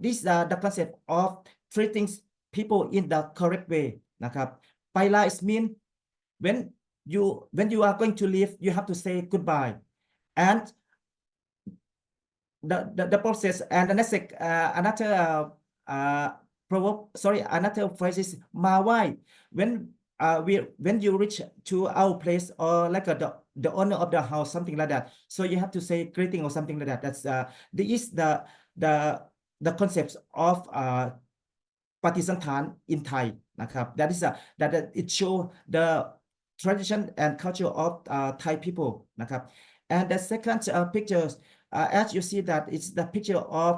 this the concept of treating people in the correct way นะครับ ไปลา is mean when you are going to leave you have to say goodbye and the process and the next another proverb sorry another phrase is มาไหว้ when you reach to our place or like the owner of the house something like that so you have to say greeting or something like that that's this is the concepts of ปฏิสันฐาน in Thai นะครับ that is that it show the tradition and culture of Thai people นะครับ and the second pictures as you see that it's the picture of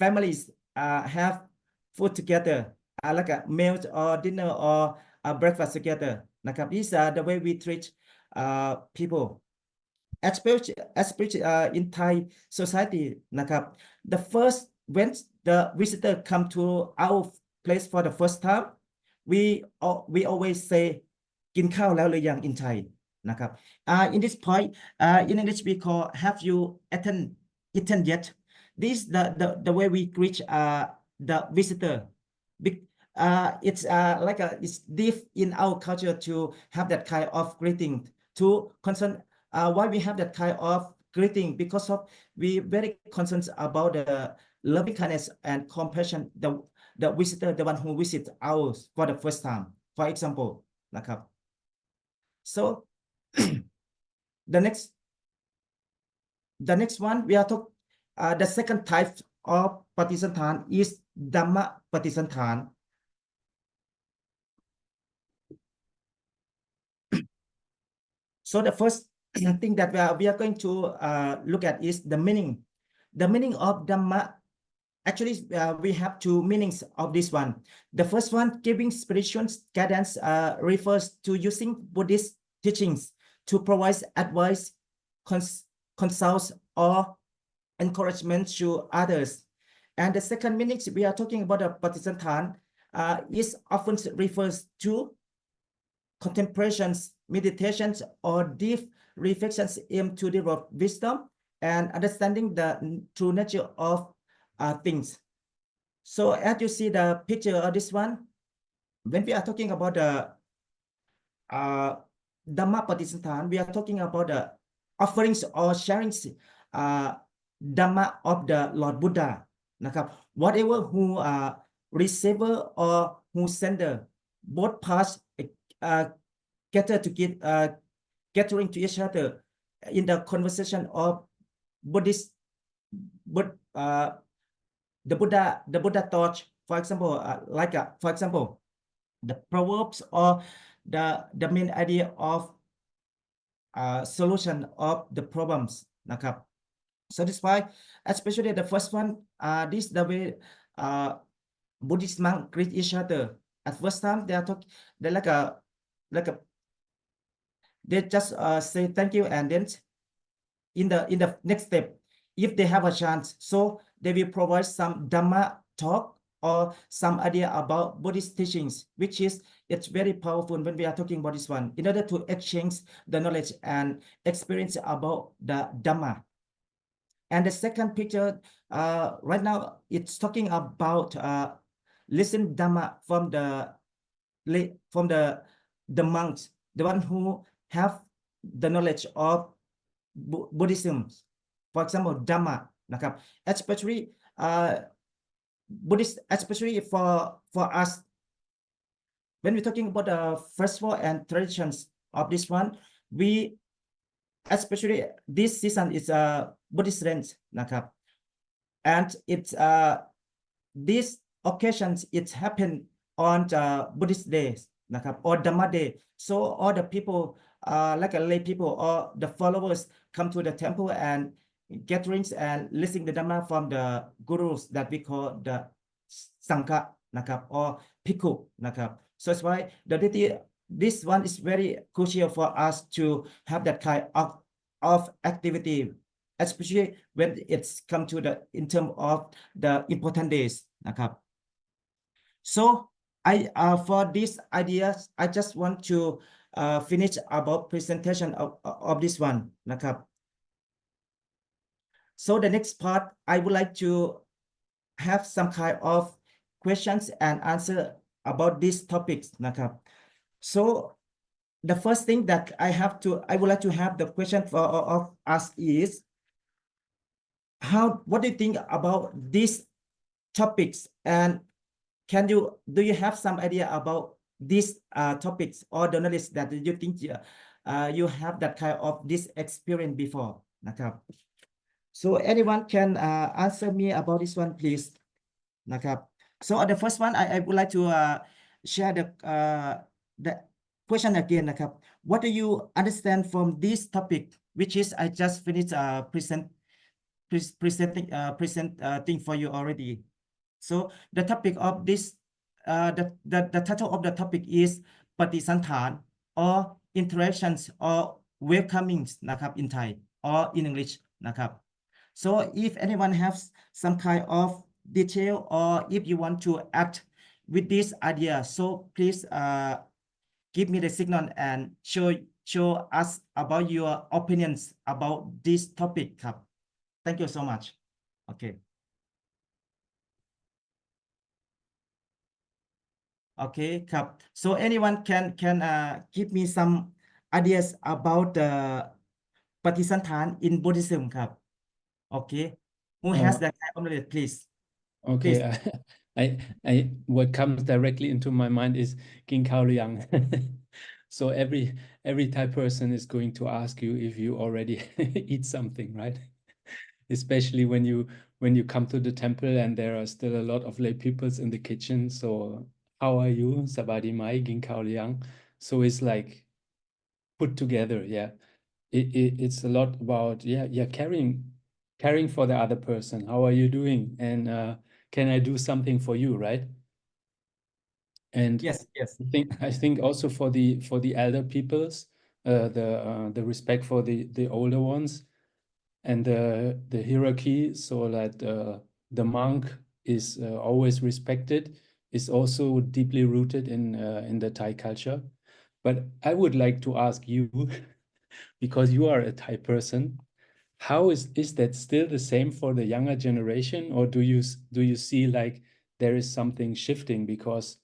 families have food together like a meal or dinner or breakfast together นะครับ these are the way we treat people especially in Thai society นะครับ the first when the visitor come to our place for the first time we always say กินข้าวแล้วหรือยัง in Thai นะครับ in this point in English we call have you eaten yet this the way we greet the visitor it's like it's deep in our culture to have that kind of greeting to concern why we have that kind of greeting because of we very concerned about the loving kindness and compassion the visitor the one who visit ours for the first time for example นะครับ so the next one we are talking the second type of ปฏิสันฐาน is Dhamma ปฏิสันฐาน so the first thing that we are going to look at is the meaning of Dhamma. Actually we have two meanings of this one. The first one, giving spiritual guidance, refers to using Buddhist teachings to provide advice, consult or encouragement to others. And the second meaning we are talking about the ปฏิสันฐาน is often refers to contemplations, meditations or deep reflections aim to develop wisdom and understanding the true nature of things. So as you see the picture of this one, when we are talking about the Dhamma ปฏิสันฐาน we are talking about the offerings or sharings Dhamma of the Lord Buddha นะครับ whatever who receiver or who sender both parts gathering to each other in the conversation of Buddhist the Buddha thought, for example, for example, the proverbs or the main idea of solution of the problems นะครับ so that's why especially the first one this the way Buddhist monk greet each other at first time they are talking they like a they just say thank you and then in the next step if they have a chance so they will provide some Dhamma talk or some idea about Buddhist teachings which is it's very powerful when we are talking about this one in order to exchange the knowledge and experience about the Dhamma. And the second picture right now it's talking about listen Dhamma from the monks, the one who have the knowledge of Buddhism, for example Dhamma นะครับ especially Buddhist especially for us when we're talking about the festival and traditions of this one we especially this season is Buddhist Lent นะครับ and it's these occasions it happen on the Buddhist days นะครับ or Dhamma day so all the people like lay people or the followers come to the temple and gatherings and listening the Dhamma from the gurus that we call the Sangha นะครับ or Bhikkhu นะครับ so that's why this one is very crucial for us to have that kind of activity especially when it's come to the in terms of the important days นะครับ so for these ideas I just want to finish about presentation of this one นะครับ. So the next part I would like to have some kind of questions and answer about these topics นะครับ so the first thing that I would like to have the question of us is what do you think about these topics, and do you have some idea about these topics or the knowledge that you think you have that kind of this experience before นะครับ so anyone can answer me about this one please นะครับ so the first one I would like to share the question again นะครับ what do you understand from this topic which is I just finished presenting for you already. So the topic of this the title of the topic is ปฏิสันฐาน or interactions or welcomings นะครับ in Thai or in English นะครับ so if anyone has some kind of detail or if you want to add with this idea, so please give me the signal and show us about your opinions about this topic ครับ thank you so much. Okay. Okay ครับ so anyone can give me some ideas about the ปฏิสันฐาน in Buddhism ครับ okay who has that kind of knowledge please. Okay, Please. what comes directly into my mind is King Khao Liang. So every Thai person is going to ask you if you already eat something, right? Especially when you come to the temple and there are still a lot of lay peoples in the kitchen. So how are you? Sabadi Mai, King Khao Liang. So it's like put together, yeah. It's a lot about caring for the other person. How are you doing? And can I do something for you, right? And Yes. I think also for the elder peoples, the respect for the older ones and the hierarchy, so that the monk is always respected, is also deeply rooted in the Thai culture. But I would like to ask you, because you are a Thai person, how is that still the same for the younger generation, or do you see like there is something shifting? Because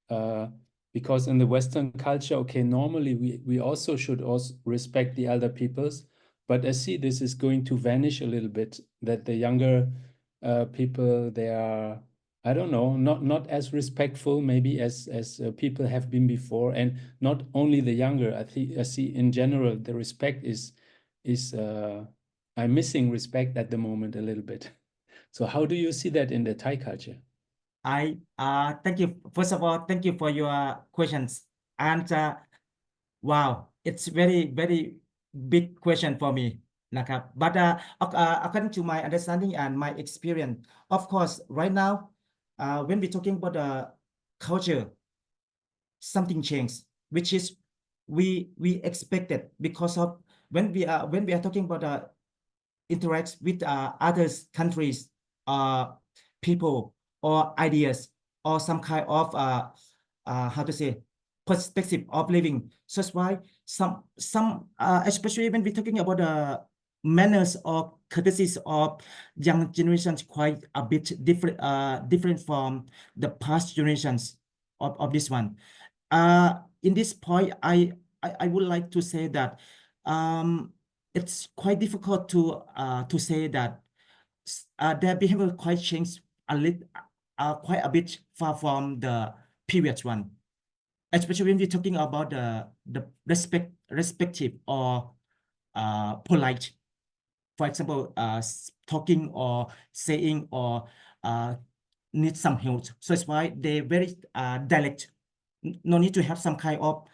in the Western culture, okay, normally we also should also respect the elder peoples, but I see this is going to vanish a little bit, that the younger people, they are, I don't know, not as respectful maybe as people have been before. And not only the younger, I see in general the respect is I'm missing respect at the moment a little bit. So how do you see that in the Thai culture? Thank you. First of all, thank you for your questions. And wow, it's very big question for me นะครับ but according to my understanding and my experience, of course, right now, when we're talking about the culture, something changed, which is we expected because of when we are talking about interacts with other countries, people or ideas or some kind of how to say perspective of living. So that's why some especially when we're talking about the manners or courtesies of young generations quite a bit different from the past generations of this one. In this point, I would like to say that it's quite difficult to say that their behavior quite changed quite a bit far from the previous one, especially when we're talking about the respective or polite. For example, talking or saying or need some help. So that's why they very direct. No need to have some kind of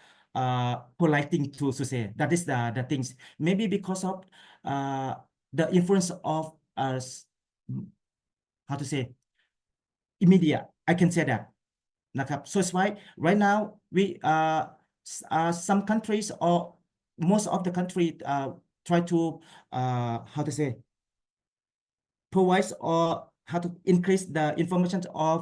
polite thing to say. That is the things. Maybe because of the influence of how to say immediate. I can say that. นะครับ so it's why right now we some countries or most of the country try to how to say provides or how to increase the information of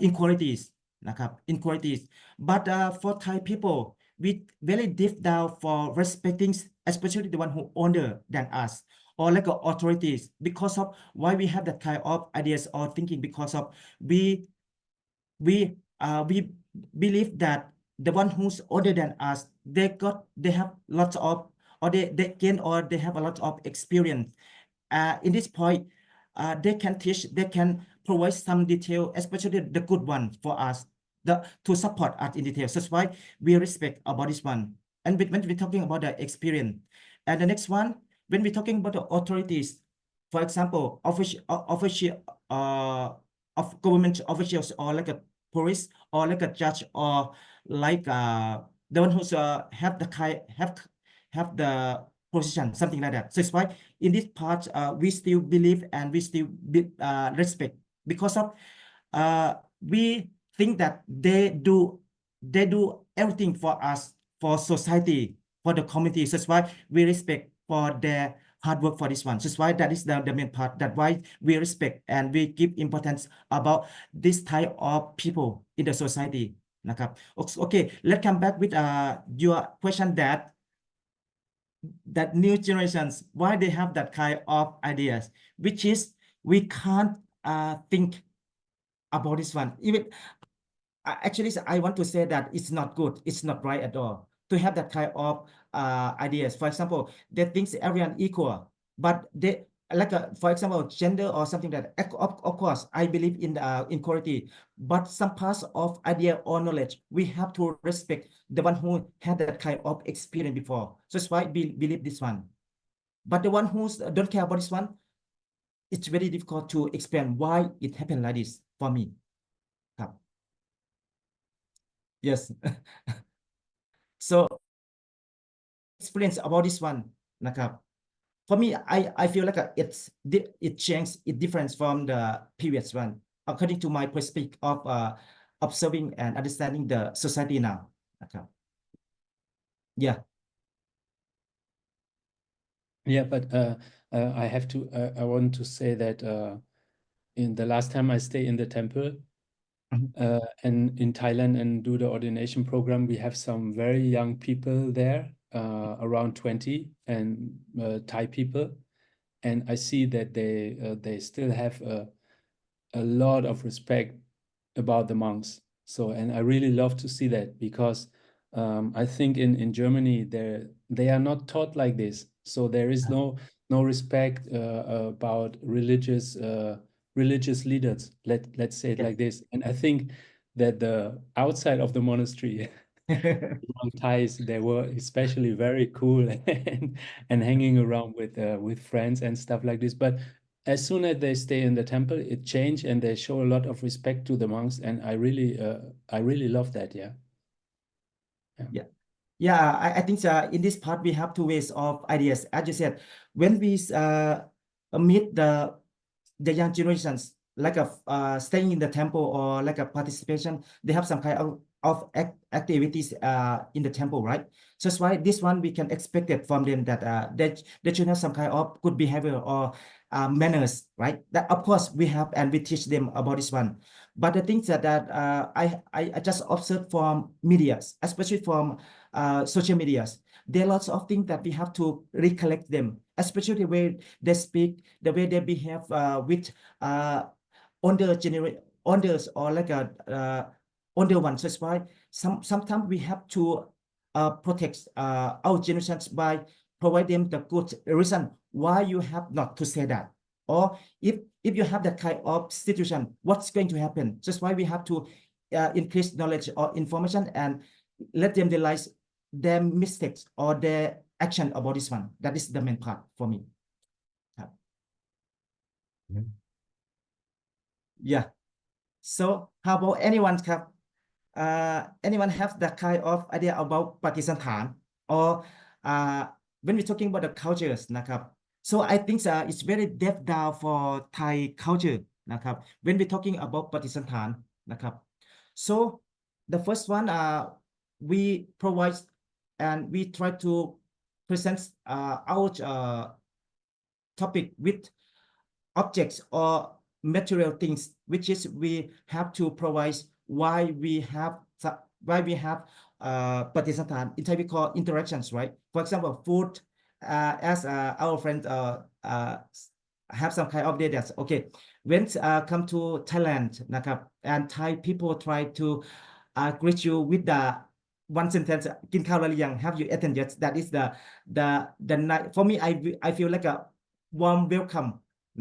inequalities นะครับ inequalities, but for Thai people we very deep down for respecting especially the one who older than us or like authorities, because of why we have that kind of ideas or thinking, because of we believe that the one who's older than us, they have lots of, or they gain, or they have a lot of experience. In this point, they can teach, they can provide some detail, especially the good one for us, to support us in detail. So that's why we respect about this one. And when we're talking about the experience, and the next one, when we're talking about the authorities, for example, of government officials, or like a police, or like a judge, or like the one who's have the position, something like that. So it's why in this part, we still believe and we still respect, because of we think that they do everything for us, for society, for the community. So that's why we respect for their hard work for this one. So that's why that is the main part. That's why we respect and we give importance about this type of people in the society. Okay, let's come back with your question that new generations, why they have that kind of ideas, which is we can't think about this one. Even actually, I want to say that it's not good, it's not right at all to have that kind of ideas. For example, they think everyone equal, but they like for example, gender or something that of course I believe in equality, but some parts of idea or knowledge we have to respect the one who had that kind of experience before. So that's why we believe this one. But the one who don't care about this one, it's very difficult to explain why it happened like this for me. Yes. So experience about this one, for me, I feel like it changed, it different from the previous one, according to my perspective of observing and understanding the society now. Yeah. Yeah, but I want to say that in the last time I stay in the temple, and in Thailand and do the ordination program, we have some very young people there, around 20, and Thai people, and I see that they still have a lot of respect about the monks. So, and I really love to see that, because I think in Germany they are not taught like this. So there is no respect about religious leaders. Let's say it like this. And I think that the outside of the monastery, among Thais, they were especially very cool and hanging around with friends and stuff like this. But as soon as they stay in the temple, it changed, and they show a lot of respect to the monks, and I really love that. Yeah. Yeah, I think in this part we have two ways of ideas. As you said, when we meet the young generations, like staying in the temple or like a participation, they have some kind of activities in the temple, right? So that's why this one we can expect it from them, that they should have some kind of good behavior or manners, right? That of course we have, and we teach them about this one. But the things that I just observed from medias, especially from social medias, there are lots of things that we have to recollect them, especially the way they speak, the way they behave with others, or like a older ones. So that's why sometimes we have to protect our generations by provide them the good reason why you have not to say that, or if you have that kind of situation, what's going to happen. So that's why we have to increase knowledge or information and let them realize their mistakes or their action about this one. That is the main part for me. Yeah. So how about anyone anyone have that kind of idea about Pakistan, or when we're talking about the cultures, so I think it's very depth down for Thai culture, when we're talking about Pakistan, so the first one, we provide and we try to present our topic with objects or material things, which is we have to provide why we have Pakistan. In Thai we call interactions, right? For example, food, as our friend have some kind of data. Okay, when come to Thailand นะครับ and Thai people try to greet you with the one sentence กินข้าวแล้วหรือยัง have you eaten yet? That is the for me I feel like a warm welcome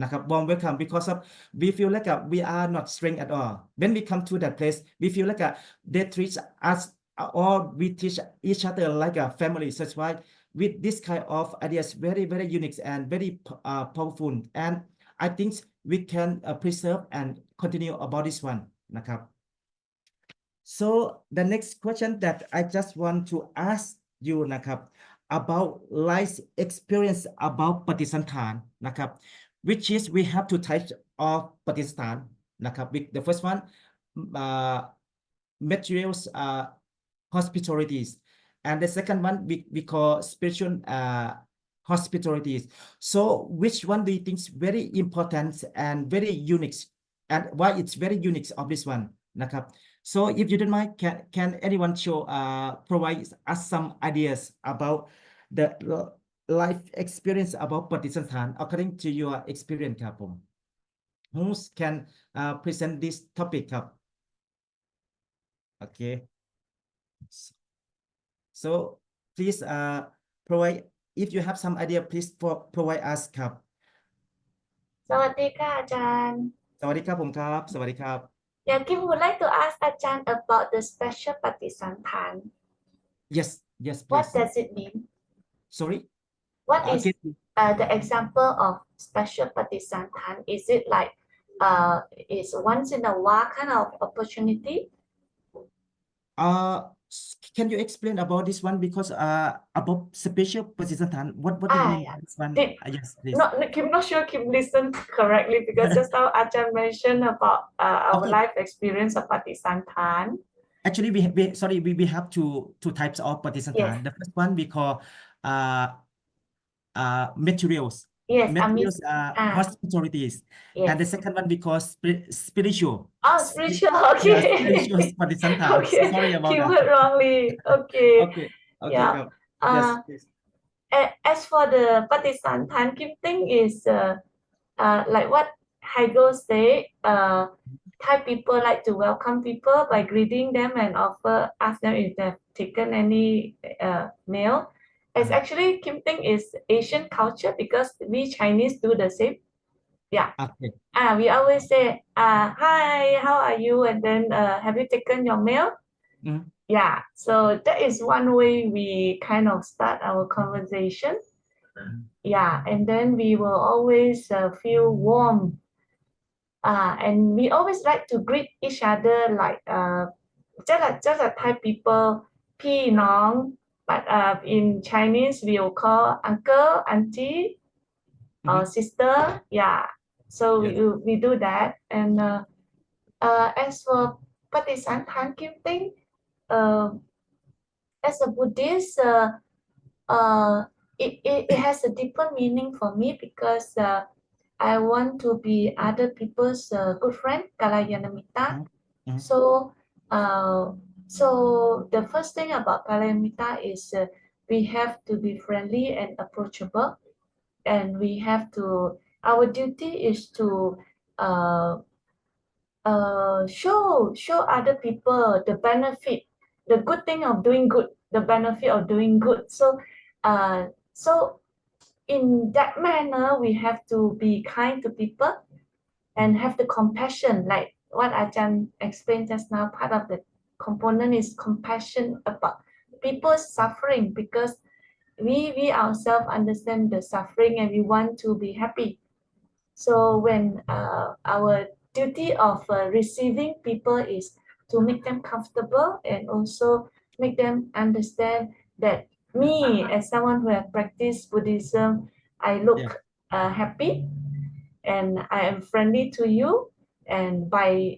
นะครับ warm welcome because of we feel like we are not strange at all. When we come to that place we feel like they treat us or we teach each other like a family. Such why with this kind of ideas very unique and very powerful, and I think we can preserve and continue about this one นะครับ so the next question that I just want to ask you นะครับ about life experience about ปฏิสันฐานนะครับ which is we have two types of ปฏิสันฐานนะครับ the first one materials hospitalities, and the second one we call spiritual hospitalities. So which one do you think is very important and very unique, and why it's very unique of this one นะครับ so if you don't mind can anyone show provide us some ideas about the life experience about ปฏิสันฐาน according to your experience ครับผม who can present this topic ครับ okay so please provide if you have some idea please provide us ครับ สวัสดีค่ะอาจารย์ สวัสดีครับผมครับ สวัสดีครับ Yeah, Kim would like to ask อาจารย์ about the special ปฏิสันฐาน yes please. What does it mean? Sorry. What is okay. the example of special ปฏิสันฐาน Is it like is once in a while kind of opportunity? Can you explain about this one, because about special ปฏิสันฐาน what do you mean yeah. by this one? Yes please. Kim not sure Kim listened correctly because just now Ajahn mentioned about our Okay. life experience of ปฏิสันฐาน Actually we have two types of ปฏิสันฐาน Yes. The first one we call materials. Yes, Materials hospitalities. Yes. And the second one we call spiritual. Oh, spiritual. Okay. Yeah, spiritual ปฏิสันฐาน. Okay. Sorry about that. Keyword wrongly. Okay. Okay. Yeah.ครับ yes please. As for the ปฏิสันฐาน Kim think is like what Haigo say. Thai people like to welcome people by greeting them and ask them if they've taken any meal. It's actually Kim think is Asian culture because we Chinese do the same. Yeah. Okay. We always say, hi, how are you? And then have you taken your meal? Mm. Yeah. So that is one way we kind of start our conversation. Yeah. And then we will always feel warm. And we always like to greet each other like just like Thai people, พี่น้อง but in Chinese we will call uncle, auntie, or sister. Yeah. So Yes. we do that. And as for ปฏิสันฐาน Kim think as a Buddhist, it has a deeper meaning for me because I want to be other people's good friend, Kalayana-mitta. So the first thing about Kalayana-mitta is we have to be friendly and approachable, and we have to. Our duty is to show other people the benefit, the good thing of doing good, the benefit of doing good. So in that manner, we have to be kind to people and have the compassion, like what Ajahn explained just now. Part of the component is compassion about people's suffering, because we ourselves understand the suffering and we want to be happy. So when our duty of receiving people is to make them comfortable and also make them understand that me, as someone who has practiced Buddhism, I look happy and I am friendly to you. And by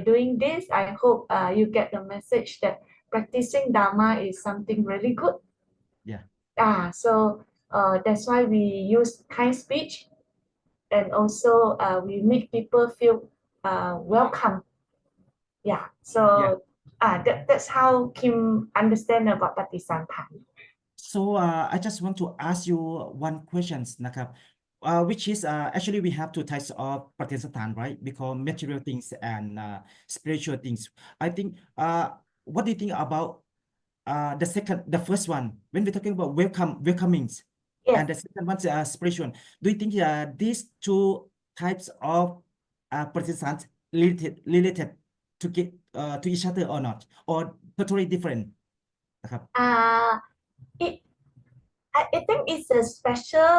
doing this, I hope you get the message that practicing Dhamma is something really good. Yeah. So that's why we use kind speech. And also we make people feel welcome. Yeah. So that's how Kim understand about ปฏิสันฐาน So I just want to ask you one question นะครับ which is actually we have two types of participant, right? Because material things and spiritual things. I think what do you think about the first one when we're talking about welcomings, Yes. and the second one's spiritual? Do you think these two types of participants related to get to each other or not, or totally different? นะครับ It I think it's a special.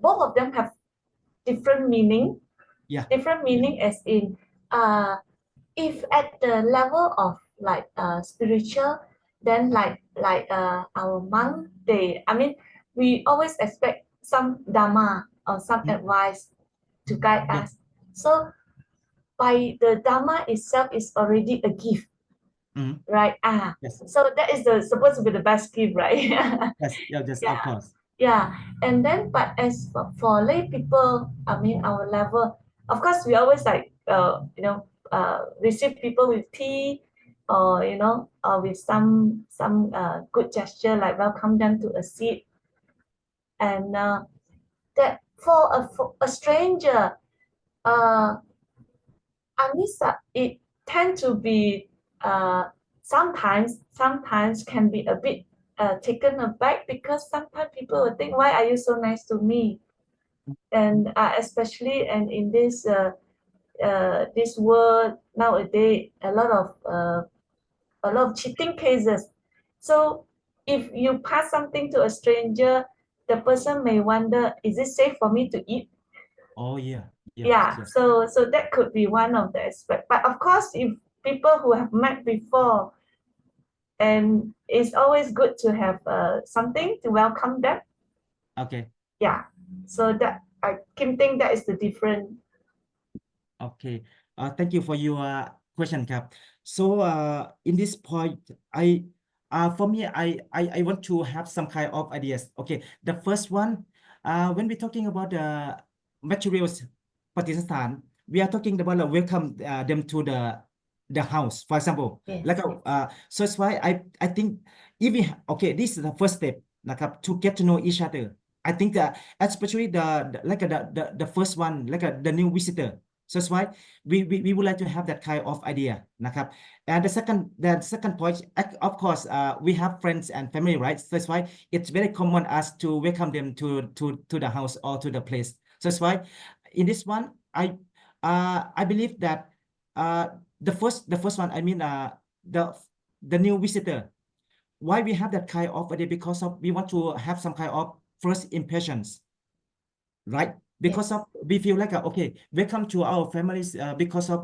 Both of them have different meaning. Yeah. Different meaning as in if at the level of like spiritual, then like our monk, we always expect some dhamma or some advice to guide Yeah. us. So by the dhamma itself is already a gift, right? Yes. So that is supposed to be the best gift, right? Yes. Yeah. Yes. Yeah. Of course. Yeah, and then but as for lay people, our level, of course we always like receive people with tea, or with some good gesture, like welcome them to a seat. And that for a stranger, it tend to be sometimes can be a bit taken aback, because sometimes people will think, why are you so nice to me? And especially and in this this world nowadays, a lot of cheating cases. So if you pass something to a stranger, the person may wonder, is it safe for me to eat? Oh yeah. Yeah, Yes. so that could be one of the aspects. But of course, if people who have met before, and it's always good to have something to welcome them. Okay. Yeah, so that I can think that is the difference. Okay. Thank you for your question, Cap. So in this point, for me, I want to have some kind of ideas. Okay. The first one, when we're talking about the materials participant, we are talking about welcome them to the house, for example. Yes, Like yes. so that's why I think if we okay, this is the first step,นะครับ, to get to know each other. I think that especially the first one, like the new visitor. So that's why we would like to have that kind of idea, นะครับ. And the second point, of course, we have friends and family, right? So that's why it's very common us to welcome them to the house or to the place. So that's why in this one, I believe that the first one, I mean the new visitor. Why we have that kind of idea? Because of we want to have some kind of first impressions, right? Because Yes. of we feel like okay, welcome to our families, because of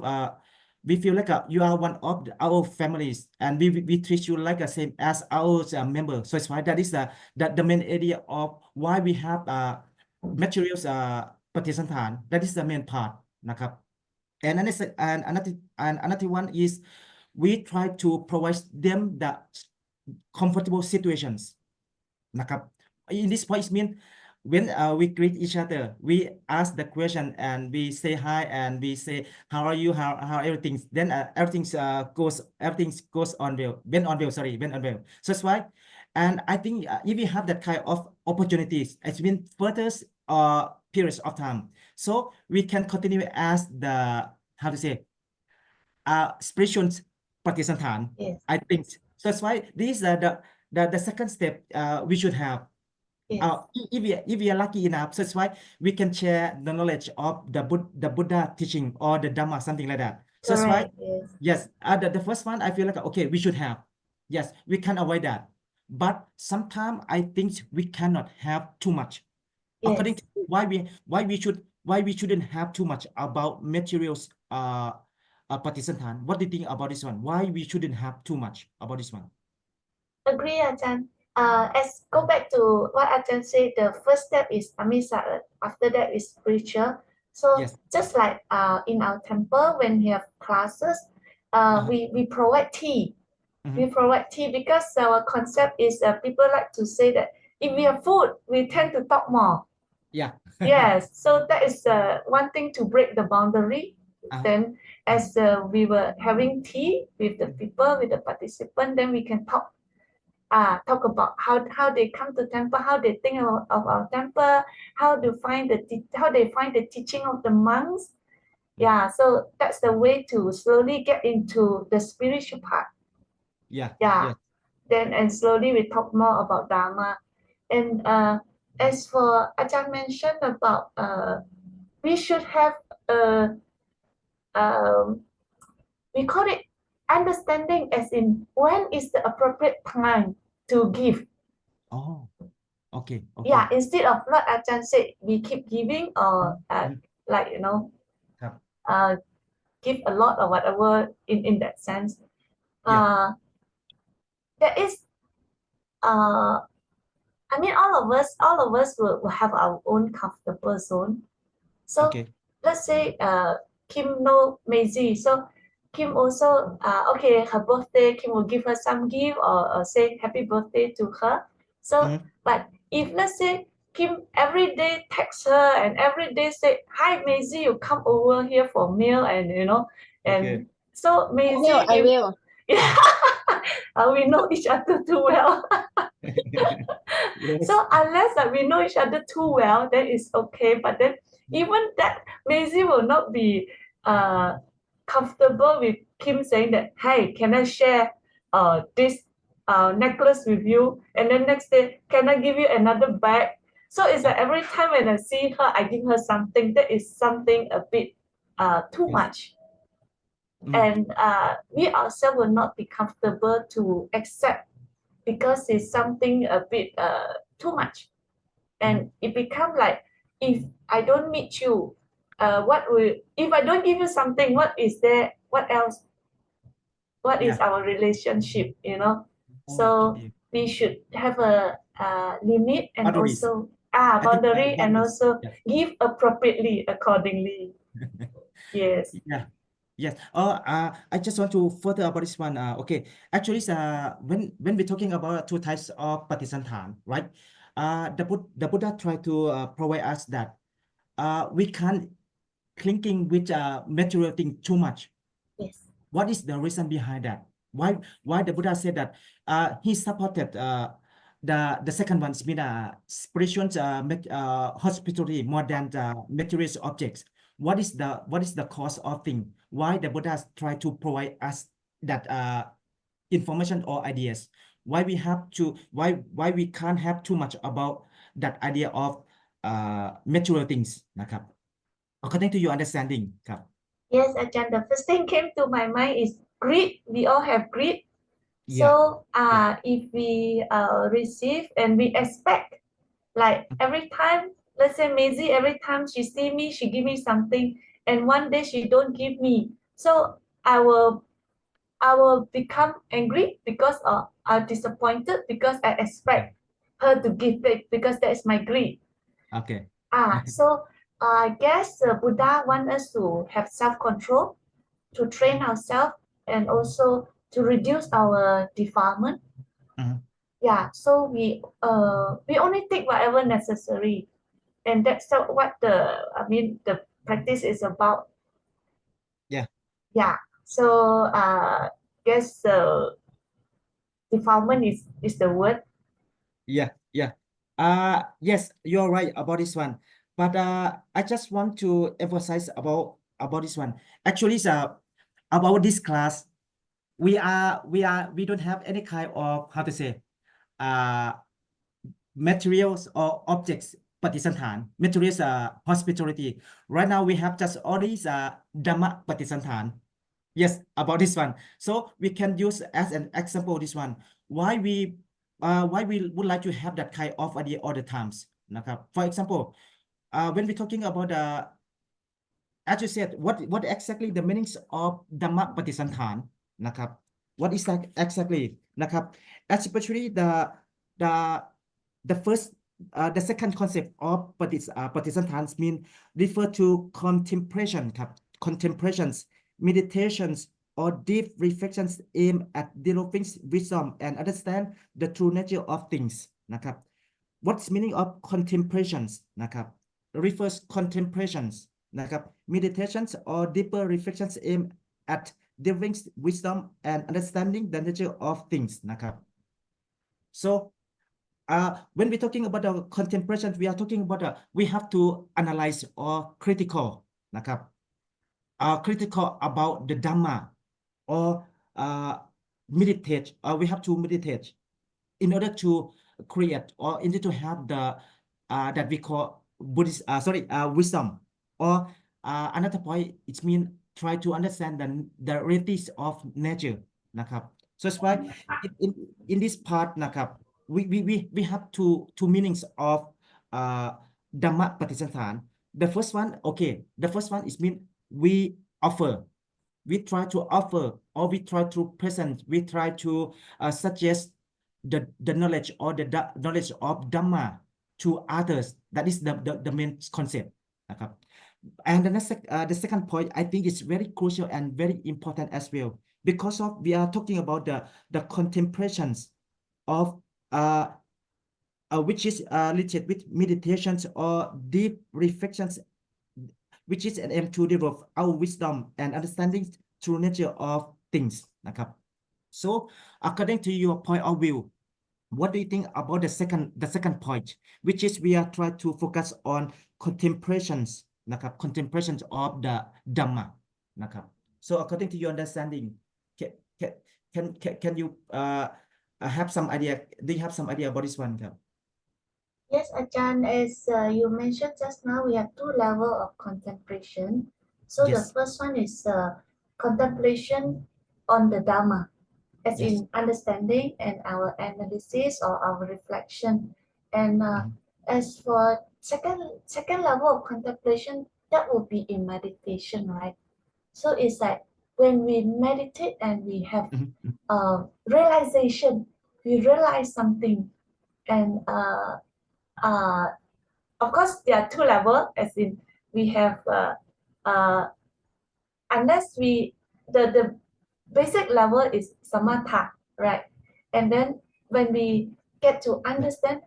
we feel like you are one of our families, and we treat you like the same as our member. So it's why that is the main idea of why we have materials participant. That is the main part, นะครับ. And another one is we try to provide them the comfortable situations, นะครับ. In this point, it means when we greet each other, we ask the question and we say hi and we say, how are you, how everything, then everything goes on well, went on well. So that's why, and I think if we have that kind of opportunities, it's been further periods of time, so we can continue as the, how to say, spiritual participant. Yes. I think so. That's why these are the second step we should have. Yes. If we are lucky enough, so that's why we can share the knowledge of the Buddha teaching or the Dhamma, something like that. So that's why, Correct. Yes. yes, the first one, I feel like, okay, we should have. Yes, we can avoid that. But sometimes I think we cannot have too much. According Yes. to why we shouldn't have too much about materials participant. What do you think about this one? Why we shouldn't have too much about this one? Agree, Ajahn. As go back to what Ajahn said, the first step is Amisa, after that is spiritual. So Yes. just like in our temple, when we have classes, we provide tea. We provide tea because our concept is people like to say that if we have food, we tend to talk more. Yeah. Yes, so that is one thing to break the boundary. Then as we were having tea with the people, with the participant, then we can talk talk about how they come to temple, how they think of our temple, how they find the teaching of the monks. Yeah, so that's the way to slowly get into the spiritual part. Yeah. Yeah. Yes. Then and slowly we talk more about Dharma. And as for Ajahn mentioned about we should have we call it understanding, as in when is the appropriate time to give. Oh, okay. Okay. Yeah, instead of what Ajahn said, we keep giving or likeครับ give a lot or whatever in that sense. Yeah. There is I mean all of us will have our own comfortable zone. So Okay. let's say Kim know Maisie. So Kim also okay, her birthday, Kim will give her some gift or say happy birthday to her. So but if let's say Kim every day text her and every day say, hi Maisie, you come over here for meal, and and so Maisie I will. yeah, we know each other too well. Yes. So unless that we know each other too well, then it's okay. But then even that, Maisie will not be comfortable with Kim saying that, hey, can I share this necklace with you? And then next day, can I give you another bag? So it's like every time when I see her, I give her something. That is something a bit too much. And we ourselves will not be comfortable to accept, because it's something a bit too much. And it become like, if I don't meet you, if I don't give you something, what is there, what else, what is our relationship, so Okay. we should have a limit and Boundaries. also I think, boundary, and boundaries. also Yeah. give appropriately accordingly. Yes. Yeah. Yes. I just want to further about this one. Okay. Actually, when we're talking about two types of Patisantan, right? The Buddha tried to provide us that we can't clinging with material thing too much. Yes. What is the reason behind that? Why the Buddha said that he supported the second one, mean spiritual hospitality more than the material objects. What is the cause of thing? Why the Buddha try to provide us that information or ideas? Why we have to why we can't have too much about that idea of material things นะครับ according to your understanding ครับ Yes, Ajahn, the first thing came to my mind is greed. We all have greed. Yeah. So if we receive and we expect, like every time, let's say Maisie, every time she see me, she give me something, and one day she don't give me. So I will become angry because I'm disappointed because I expect her to give back, because that is my greed. Okay. So I guess Buddha wants us to have self-control, to train ourselves, and also to reduce our defilement. Yeah, so we only take whatever necessary, and that's what the practice is about. Yeah. Yeah. So guess defilement is the word. Yeah. Yes, you're right about this one. But I just want to emphasize about this one. Actually, about this class, we don't have any kind of, how to say, materials or objects Patisantan, materials hospitality. Right now we have just all these Dhamma Patisantan. Yes, about this one. So we can use as an example this one. Why we would like to have that kind of idea all the times. นะครับ For example, when we're talking about as you said, what exactly the meanings of Dhamma Patisantan นะครับ What is that exactly นะครับ Especially the first the second concept of Patisantan mean refer to contemplation ครับ Contemplations, meditations, or deep reflections aimed at developing wisdom and understand the true nature of things นะครับ What's meaning of contemplations นะครับ refers contemplations นะครับ meditations or deeper reflections aimed at developing wisdom and understanding the nature of things นะครับ So when we're talking about the contemplation, we are talking about we have to analyze or critical นะครับ critical about the Dhamma or meditate, we have to meditate in order to create or in order to have the that we call Buddhist wisdom, or another point it means try to understand the realities of nature นะครับ so that's why in this part นะครับ we have two meanings of Dhamma Patisanthan. The first one, okay, the first one is mean we offer, we try to offer, or we try to present, we try to suggest the knowledge or the knowledge of Dhamma to others. That is the main concept นะครับ and the second point I think is very crucial and very important as well, because of we are talking about the contemplations of which is related with meditations or deep reflections, which is an aim to develop our wisdom and understanding true nature of things นะครับ so according to your point of view, what do you think about the second point, which is we are trying to focus on contemplations นะครับ contemplations of the Dhamma นะครับ so according to your understanding, can you have some idea, do you have some idea about this one ครับ Yes, Ajahn, as you mentioned just now, we have two levels of contemplation. So the Yes. first one is contemplation on the Dhamma, as Yes. in understanding and our analysis or our reflection. And as for second level of contemplation, that will be in meditation, right? So it's like when we meditate and we have realization, we realize something, and of course there are two levels, as in we have unless we the basic level is samatha, right? And then when we get to understand,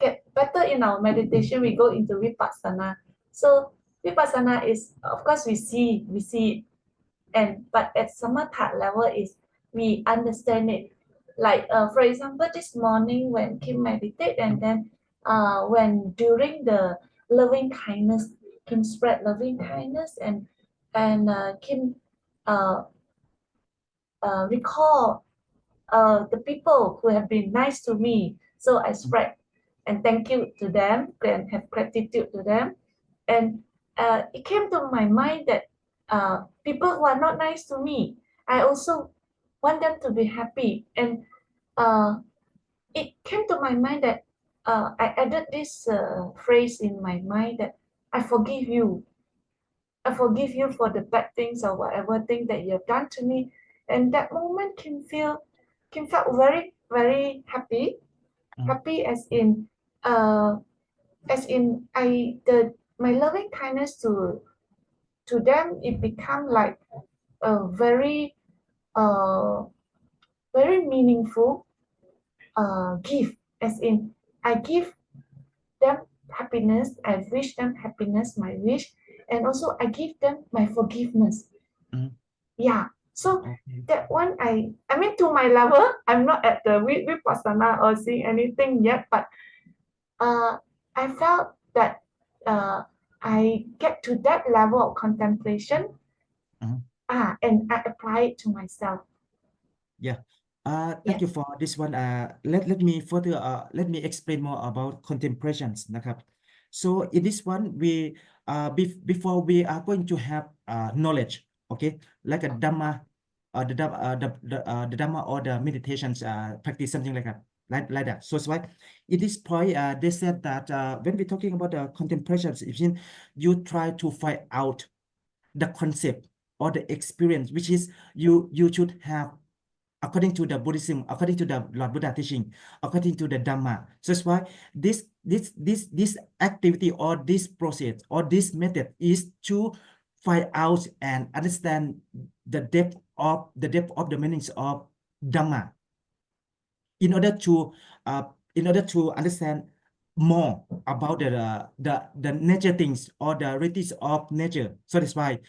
get better in our meditation, we go into vipassana. So vipassana is, of course, we see it, and but at samatha level is we understand it. Like for example, this morning when Kim meditate, and then when during the loving kindness, Kim spread loving kindness, and Kim recall the people who have been nice to me. So I spread and thank you to them and have gratitude to them. And it came to my mind that people who are not nice to me, I also want them to be happy. And it came to my mind that I added this phrase in my mind that I forgive you. I forgive you for the bad things or whatever thing that you have done to me. And that moment Kim felt very, very happy. Happy as in my loving kindness to them, it become like a very very meaningful gift, as in I give them happiness, I wish them happiness, my wish, and also I give them my forgiveness. Yeah, so that one I mean, to my level, I'm not at the vipassana or seeing anything yet, but I felt that I get to that level of contemplation, and I apply it to myself. Yeah. Thank you for this one. Let me further let me explain more about contemplations นะครับ so in this one we before we are going to have knowledge, okay, like a Dhamma, the Dhamma or the meditations practice, something like that, like that. So it's why in this point they said that when we're talking about the contemplations, it means you try to find out the concept or the experience which is you should have according to the Buddhism, according to the Lord Buddha teaching, according to the Dhamma. So that's why this activity or this process or this method is to find out and understand the depth of the meanings of Dhamma in order to understand more about the nature things or the realities of nature. So that's why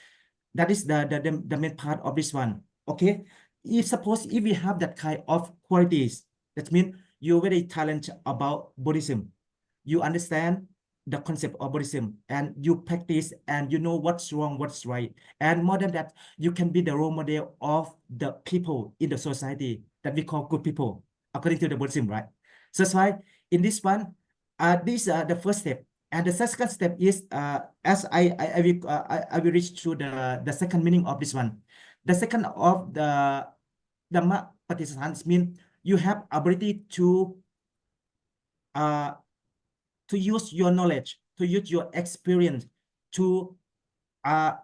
that is the main part of this one. Okay, if suppose if we have that kind of qualities, that means you're very talented about Buddhism. You understand the concept of Buddhism and you practice and you know what's wrong, what's right. And more than that, you can be the role model of the people in the society that we call good people, according to the Buddhism, right? So that's why in this one, these are the first step. And the second step is, as I will reach to the second meaning of this one. The second of the Dhamma participants mean you have ability to use your knowledge, to use your experience, to you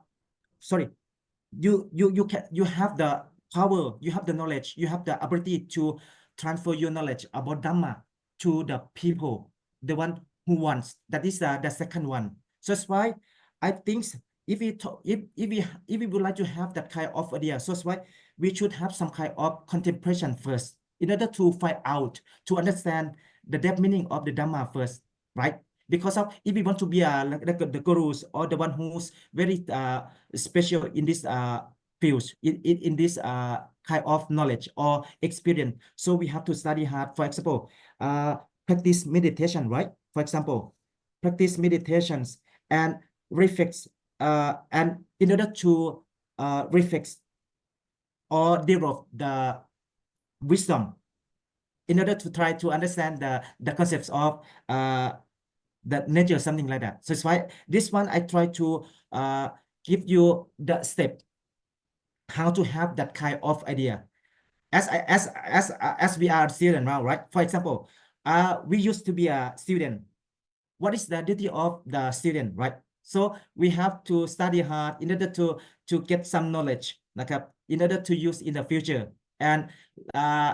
have the power, you have the knowledge, you have the ability to transfer your knowledge about Dhamma to the people, the one who wants. That is the second one. So that's why I think if we would like to have that kind of idea, so that's why we should have some kind of contemplation first in order to find out, to understand the depth meaning of the Dhamma first, right? Because of if we want to be like the gurus or the one who's very special in this fields, in this kind of knowledge or experience, so we have to study hard. For example, practice meditation, right? For example, practice meditations and reflect, and in order to reflect or develop the wisdom, in order to try to understand the concepts of the nature, something like that. So that's why this one I try to give you the step how to have that kind of idea. As we are student now, right? For example, we used to be a student. What is the duty of the student, right? So we have to study hard in order to get some knowledge, in order to use in the future. And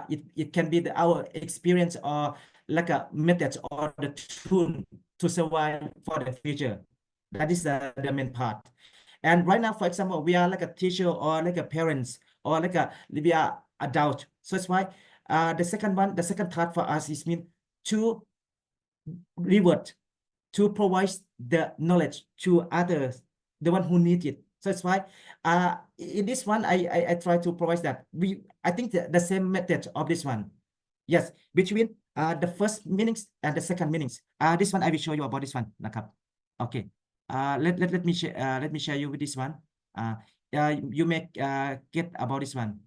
it can be our experience or like a method or the tool to survive for the future. That is the main part. And right now, for example, we are like a teacher or like a parents or like we are adult. So that's why the second part for us is mean to revert, to provide the knowledge to others, the one who need it. So that's why in this one I try to provide that. I think the same method of this one. Yes, between the first meanings and the second meanings. This one I will show you about this one. Okay. Let me share you with this one. You may get about this one.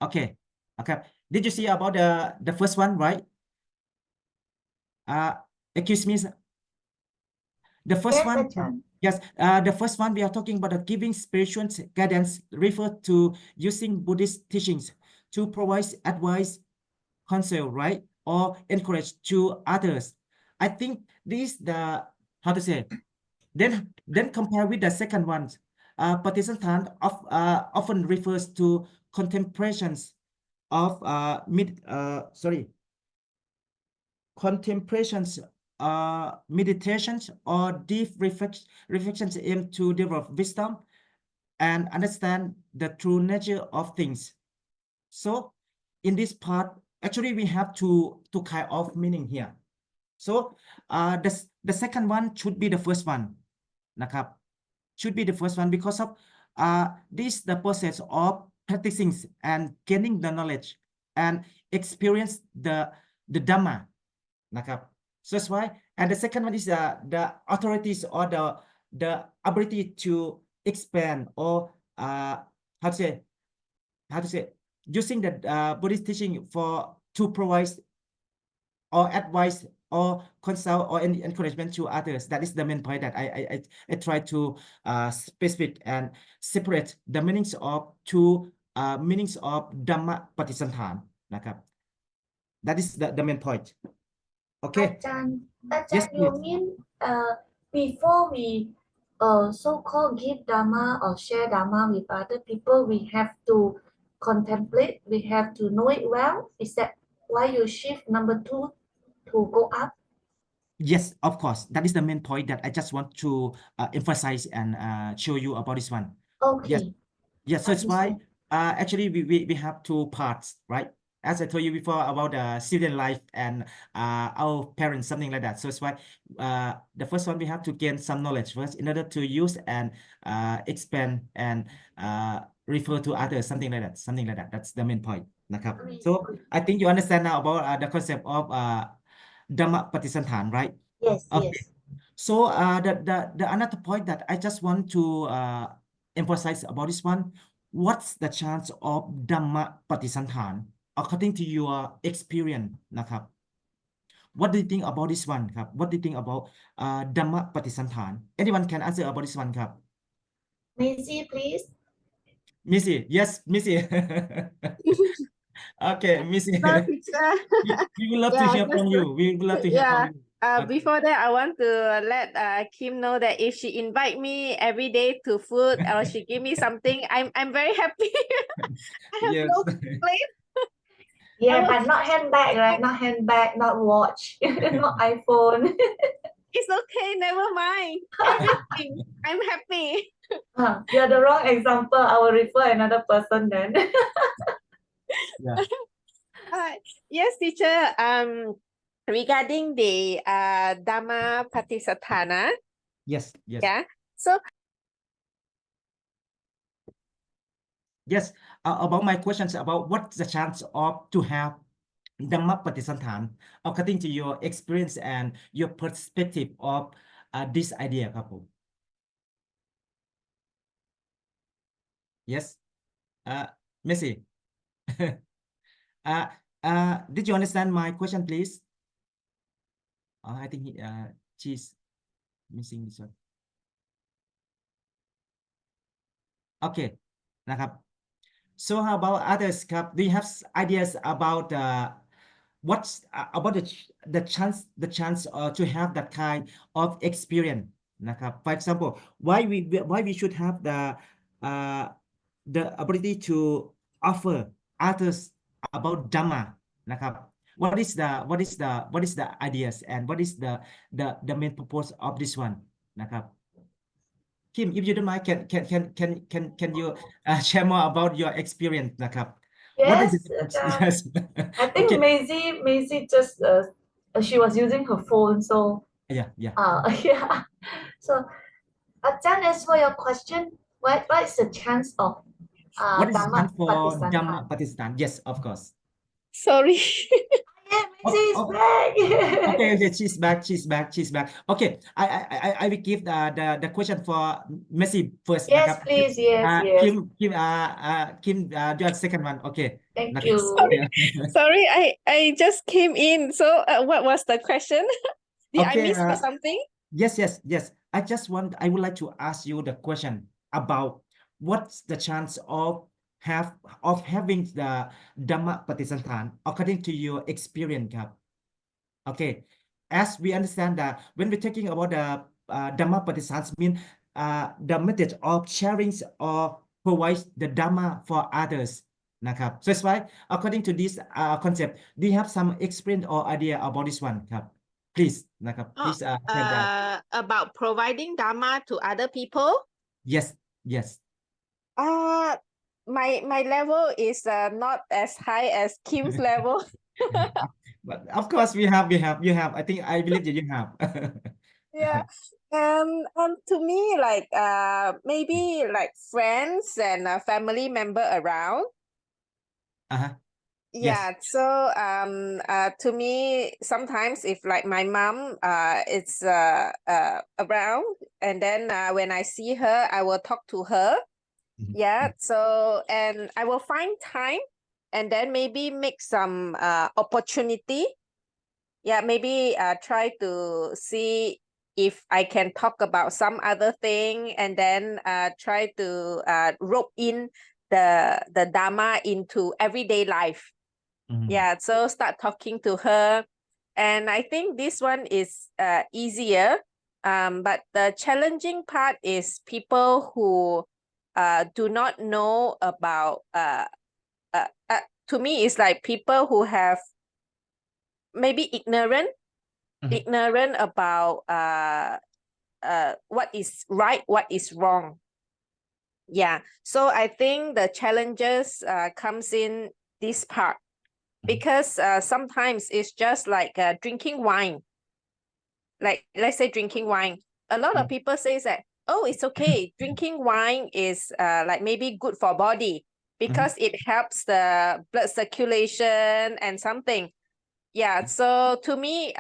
Okay. Did you see about the first one, right? Excuse me. The first Yes, one. Ajahn. Yes, the first one we are talking about the giving spiritual guidance, refer to using Buddhist teachings to provide advice, counsel, right, or encourage to others. I think this the how to say. Then compare with the second one. Participant often refers to contemplations of contemplations, meditations, or deep reflections aim to develop wisdom and understand the true nature of things. So in this part, actually we have to kind of meaning here. So the second one should be the first one, should be the first one, because of this the process of practicing and gaining the knowledge and experience the Dhamma. So that's why. And the second one is the authorities or the ability to expand or how to say using the Buddhist teaching to provide or advice or consult or any encouragement to others. That is the main point that I try to specific and separate the meanings of two meanings of Dhamma Patisanthan. That is the main point. Okay. Ajahn, Yes, you please. mean before we so-called give Dhamma or share Dhamma with other people, we have to contemplate, we have to know it well? Is that why you shift number 2 to go up? Yes, of course. That is the main point that I just want to emphasize and show you about this one. Okay. Yes. So it's why Understand. actually we have two parts, right? as I told you before about student life and our parents, something like that. So it's why the first one we have to gain some knowledge first in order to use and expand and refer to others, something like that. Something like that. That's the main point. So I think you understand now about the concept of Dhamma Patisantan, right? Yes, Okay. yes. So the another point that I just want to emphasize about this one, what's the chance of Dhamma Patisantan according to your experience นะครับ What do you think about this one ครับ What do you think about Dhamma Patisantan? Anyone can answer about this one ครับ Maisie, please. Missy, yes, Missy. Okay, Missy. No, teacher. We would love to Yeah, hear just from to- you. We would love to hear yeah. from you. Okay. Before that, I want to let Kim know that if she invite me every day to food or she give me something, I'm very happy. I have Yes. no complaint. Yeah, will- but not handbag, right? Not handbag, not watch, not iPhone. It's okay, never mind. Everything. I'm happy. You're the wrong example. I will refer another person then. Yeah. Yes, teacher. Regarding the Dhamma Patisatthana, Yes. Yes. yeah. So Yes, about my questions about what's the chance of to have Dhamma Patisantan according to your experience and your perspective of this idea ครับผม Yes, Messi. Did you understand my question, please? I think she's missing this one. Okay, นะครับ So how about others ครับ Do you have ideas about what's about the chance to have that kind of experience นะครับ For example, why we should have the ability to offer others about Dhamma นะครับ What is the ideas and what is the main purpose of this one นะครับ Kim, if you don't mind, can you share more about your experience นะครับ What is Yes, it? Yes. I think Okay. Maisie just she was using her phone, so Yeah. yeah. So, Jan, as for your question, what is the chance of What is the Dhamma chance for Patisantan? Dhamma Patisantan? Yes, of course. sorry. Yeah, Maisie is Oh. back. Okay, she's back. Okay, I will give the question for Messi first. Yes, นะครับ please. Yes, yes. Kim, do you have second one? Okay. Thank นะครับ you. Sorry, I just came in. So what was the question? Did I Okay, miss something? Yes. I would like to ask you the question about what's the chance of having the Dhamma Patisantan according to your experience ครับ Okay, as we understand that when we're talking about the Dhamma Patisantan mean the method of sharing or provide the Dhamma for others นะครับ So that's why according to this concept, do you have some experience or idea about this one ครับ Please นะครับ please share that. About providing Dharma to other people. Yes. My level is not as high as Kim's level. But of course you have. I think I believe that you have. Yeah. To me, like maybe like friends and a family member around. Yeah. Yes. So to me, sometimes if like my mom is around, and then when I see her, I will talk to her. Mhm. Yeah. So and I will find time, and then maybe make some opportunity. Yeah, maybe try to see if I can talk about some other thing, and then try to rope in the Dhamma into everyday life. Mhm. Yeah, so start talking to her, and I think this one is easier. But the challenging part is people who do not know about to me, it's like people who have maybe ignorant about what is right, what is wrong. Yeah, so I think the challenges comes in this part. because sometimes it's just like drinking wine. Like let's say drinking wine. A lot of people say that, oh, it's okay. Drinking wine is like maybe good for body because it helps the blood circulation and something. Yeah. So to me,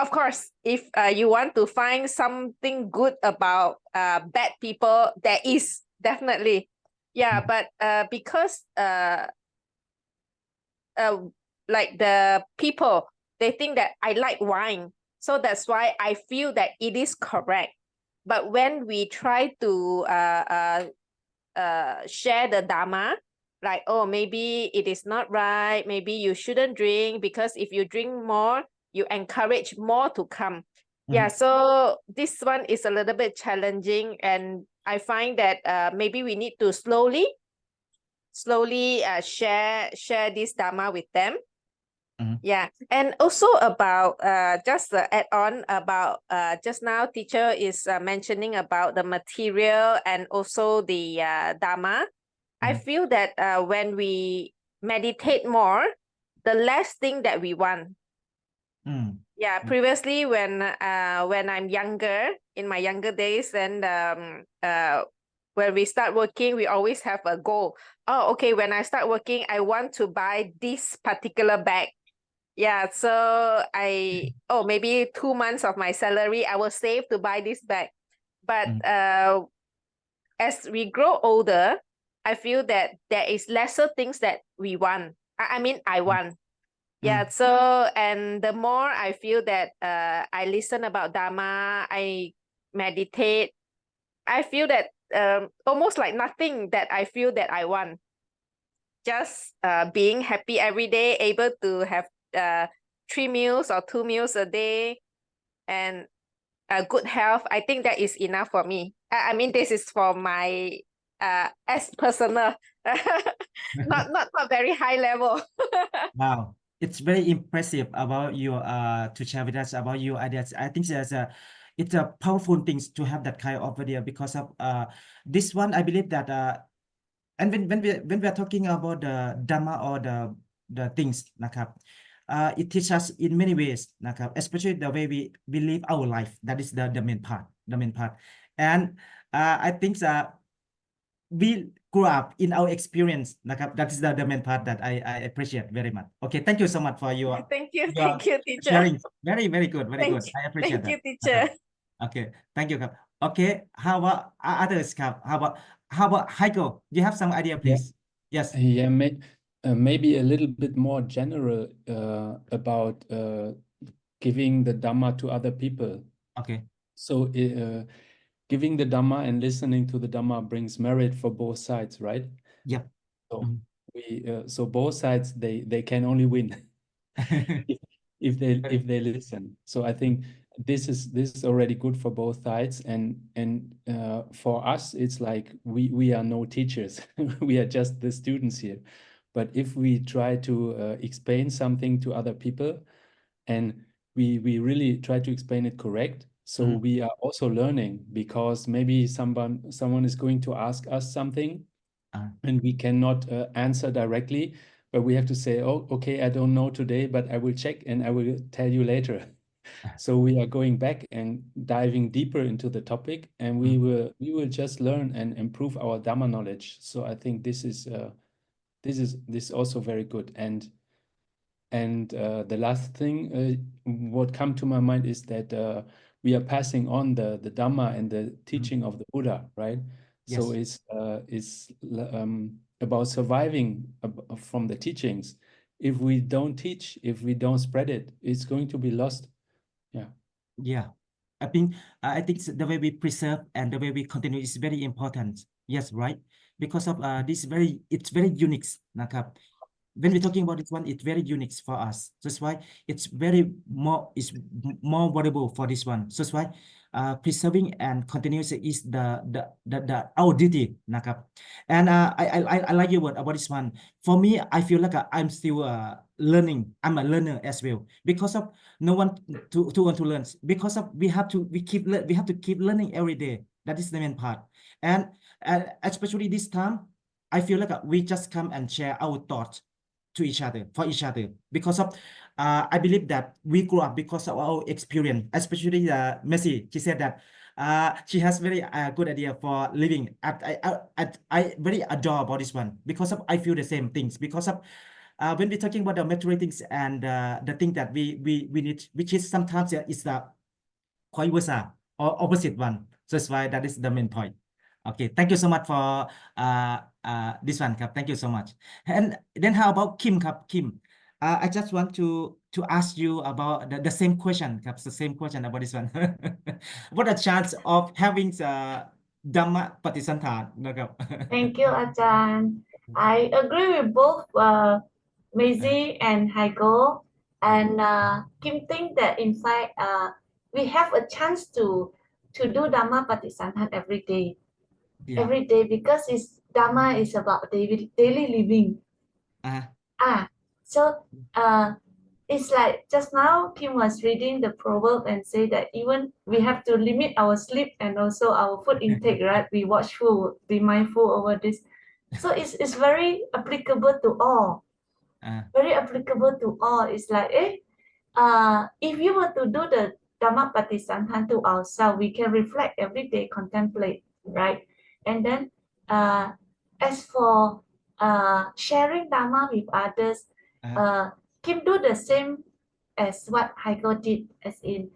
of course, if you want to find something good about bad people, there is definitely. Yeah, but because like the people, they think that I like wine. So that's why I feel that it is correct. But when we try to share the Dhamma, like, oh, maybe it is not right. Maybe you shouldn't drink because if you drink more, you encourage more to come. Yeah, so this one is a little bit challenging. And I find that maybe we need to slowly share this Dhamma with them. Yeah, and also about just add on about just now teacher is mentioning about the material and also the Dhamma. I feel that when we meditate more, the less thing that we want. Yeah, previously when I'm younger, in my younger days, and when we start working, we always have a goal. Oh, okay, when I start working, I want to buy this particular bag. Yeah, so maybe 2 months of my salary, I will save to buy this bag. But as we grow older, I feel that there is lesser things that we want. I mean, I want. Yeah, so, and the more I feel that I listen about Dhamma, I meditate, I feel that almost like nothing that I feel that I want. Just being happy every day, able to have 3 meals or 2 meals a day, and good health. I think that is enough for me. I mean, this is for my as personal, not very high level. Wow, it's very impressive about your to share with us about your ideas. I think it's a powerful things to have that kind of idea because of this one. I believe that and when we are talking about the Dhamma or the things นะครับ it teaches us in many ways นะครับ especially the way we live our life. That is the main part, and I think that we grew up in our experience นะครับ that is the main part that I appreciate very much. Okay, thank you so much for your Thank you, teacher. sharing. Very good, very good. I appreciate Thank you, that. teacher. Okay, thank you ครับ Okay, how about others ครับ how about Heiko? Do you have some idea, please? Yes. Yeah, maybe a little bit more general about giving the Dhamma to other people. Okay. So giving the Dhamma and listening to the Dhamma brings merit for both sides, right? Yep. So so both sides they can only win if they listen. So I think this is already good for both sides, and for us it's like we are no teachers. We are just the students here. But if we try to explain something to other people, and we really try to explain it correct, so we are also learning, because maybe someone is going to ask us something and we cannot answer directly, but we have to say, oh, okay, I don't know today, but I will check and I will tell you later. So we are going back and diving deeper into the topic, and we will just learn and improve our Dhamma knowledge. So I think this is also very good. And the last thing what come to my mind is that we are passing on the Dhamma and the teaching of the Buddha, right? Yes. So it's about surviving from the teachings. If we don't teach, if we don't spread it, it's going to be lost. Yeah, I think the way we preserve and the way we continue is very important. Yes, right? Because of it's very unique นะครับ when we're talking about this one, it's very unique for us. That's why it's more valuable for this one. So that's why preserving and continuous is the our duty นะครับ and I like your word about this one. For me, I feel like I'm still learning. I'm a learner as well, because of no one to want to learn, because of we have to keep learning every day. That is the main part. And especially this time, I feel like we just come and share our thoughts to each other, for each other, because of I believe that we grew up because of our experience, especially Messi. She said that she has very good idea for living. I very adore about this one because of I feel the same things because of when we're talking about the material things and the thing that we need, which is sometimes is the vice versa or opposite one. So that's why that is the main point. Okay, thank you so much for this one, Kap. Thank you so much. And then how about Kim, Kap? Kim, I just want to ask you about the same question, Kap. The same question about this one. What a chance of having the Dhamma Patisantan, no, Kap? Thank you, Ajahn. I agree with both Maisie and Haigo. And Kim think that in fact we have a chance to do Dhamma Patisantan every day. Yeah. Every day, because it's Dhamma is about daily living. So it's like just now Kim was reading the proverb and say that even we have to limit our sleep and also our food intake, right? We watchful, be mindful over this. So it's very applicable to all. Very applicable to all. It's like, if you were to do the Dhamma Patisantan to ourselves, we can reflect every day, contemplate, right? And then as for sharing Dhamma with others, Kim do the same as what Haigo did, as in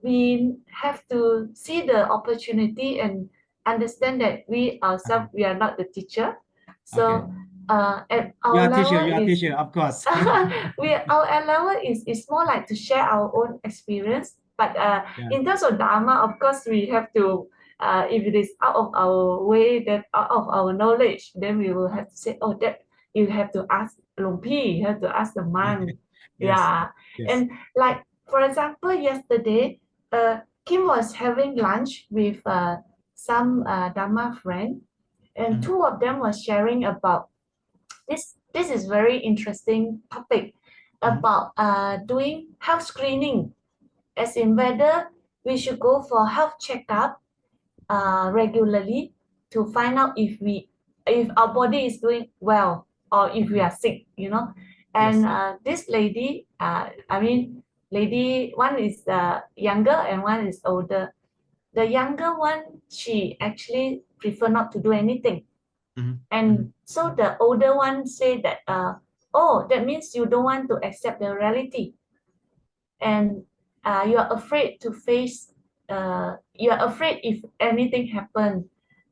we have to see the opportunity and understand that we ourselves, we are not the teacher. So at our level You are teacher, of course. our level is more like to share our own experience. But in terms of Dharma, of course, we have to, if it is out of our way, that out of our knowledge, then we will have to say, oh, that you have to ask Lompi, you have to ask the monk. Yes. And like, for example, yesterday, Kim was having lunch with some Dharma friend, and two of them was sharing about this is very interesting topic about doing health screening, as in whether we should go for health checkup regularly to find out if our body is doing well or if we are sick, And this lady, lady, one is younger and one is older. The younger one, she actually prefer not to do anything. And so the older one said that, oh, that means you don't want to accept the reality. And you are afraid to face, you are afraid if anything happens.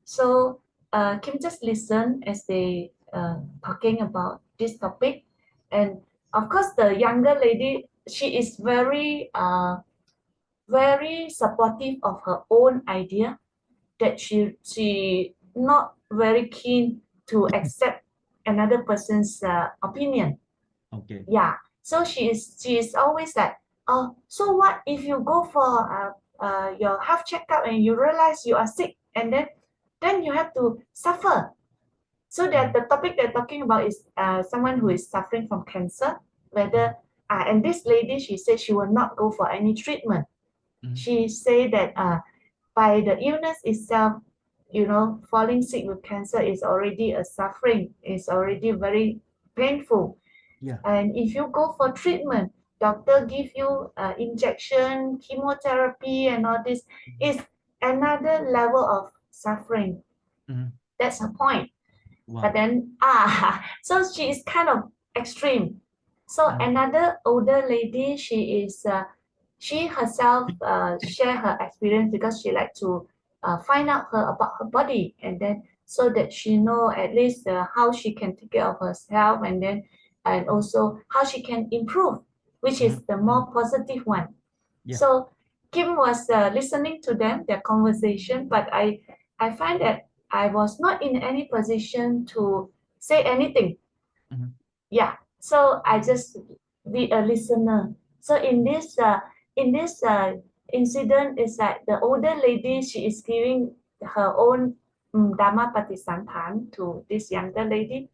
So Kim just listen as they talking about this topic. And of course, the younger lady, she is very, very supportive of her own idea, that she not very keen to accept another person's opinion. Okay. Yeah. So she is always like, oh, so what if you go for your health checkup and you realize you are sick, and then you have to suffer. So that the topic they're talking about is someone who is suffering from cancer, whether and this lady, she said she will not go for any treatment. She said that by the illness itself, falling sick with cancer is already a suffering, is already very painful. And if you go for treatment, doctor give you injection, chemotherapy, and all this, is another level of suffering. That's her point. Wow. But then so she is kind of extreme. So another older lady, she is she herself share her experience because she like to find out about her body, and then so that she know at least how she can take care of herself, and also how she can improve, which is the more positive one. So Kim was listening to them, their conversation, but I find that I was not in any position to say anything. So I just be a listener. So in this incident, is that the older lady, she is giving her own Dhamma Patisantan to this younger lady.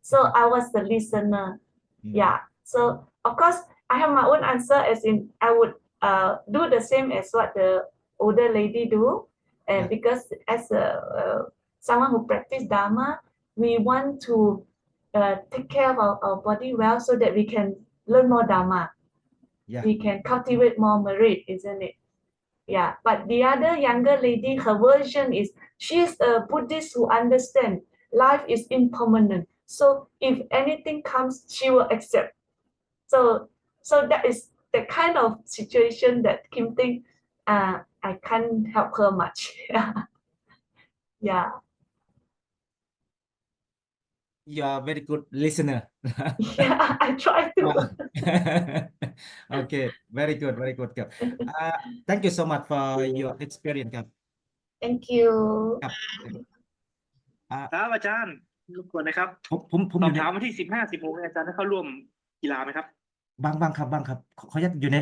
So I was the listener. So of course I have my own answer, as in I would do the same as what the older lady do, and because as someone who practice Dhamma, we want to take care of our body well so that we can learn more Dhamma. Yeah. We can cultivate more merit, isn't it? Yeah, but the other younger lady, her version is she's a Buddhist who understands life is impermanent. So if anything comes, she will accept. So that is the kind of situation that Kim think I can't help her much. Yeah. You are a very good listener. Yeah, I try to. Okay, very good, very good. Thank you so much for your experience. Thank you. ครับอาจารย์รบกวนนะครับ ผม ส อ อบ ยู่ใน ถามวันที่15-16อาจารย์ได้เข้าร่วมกีฬาไหมครับ บางครับขออนุญาตอยู่ใน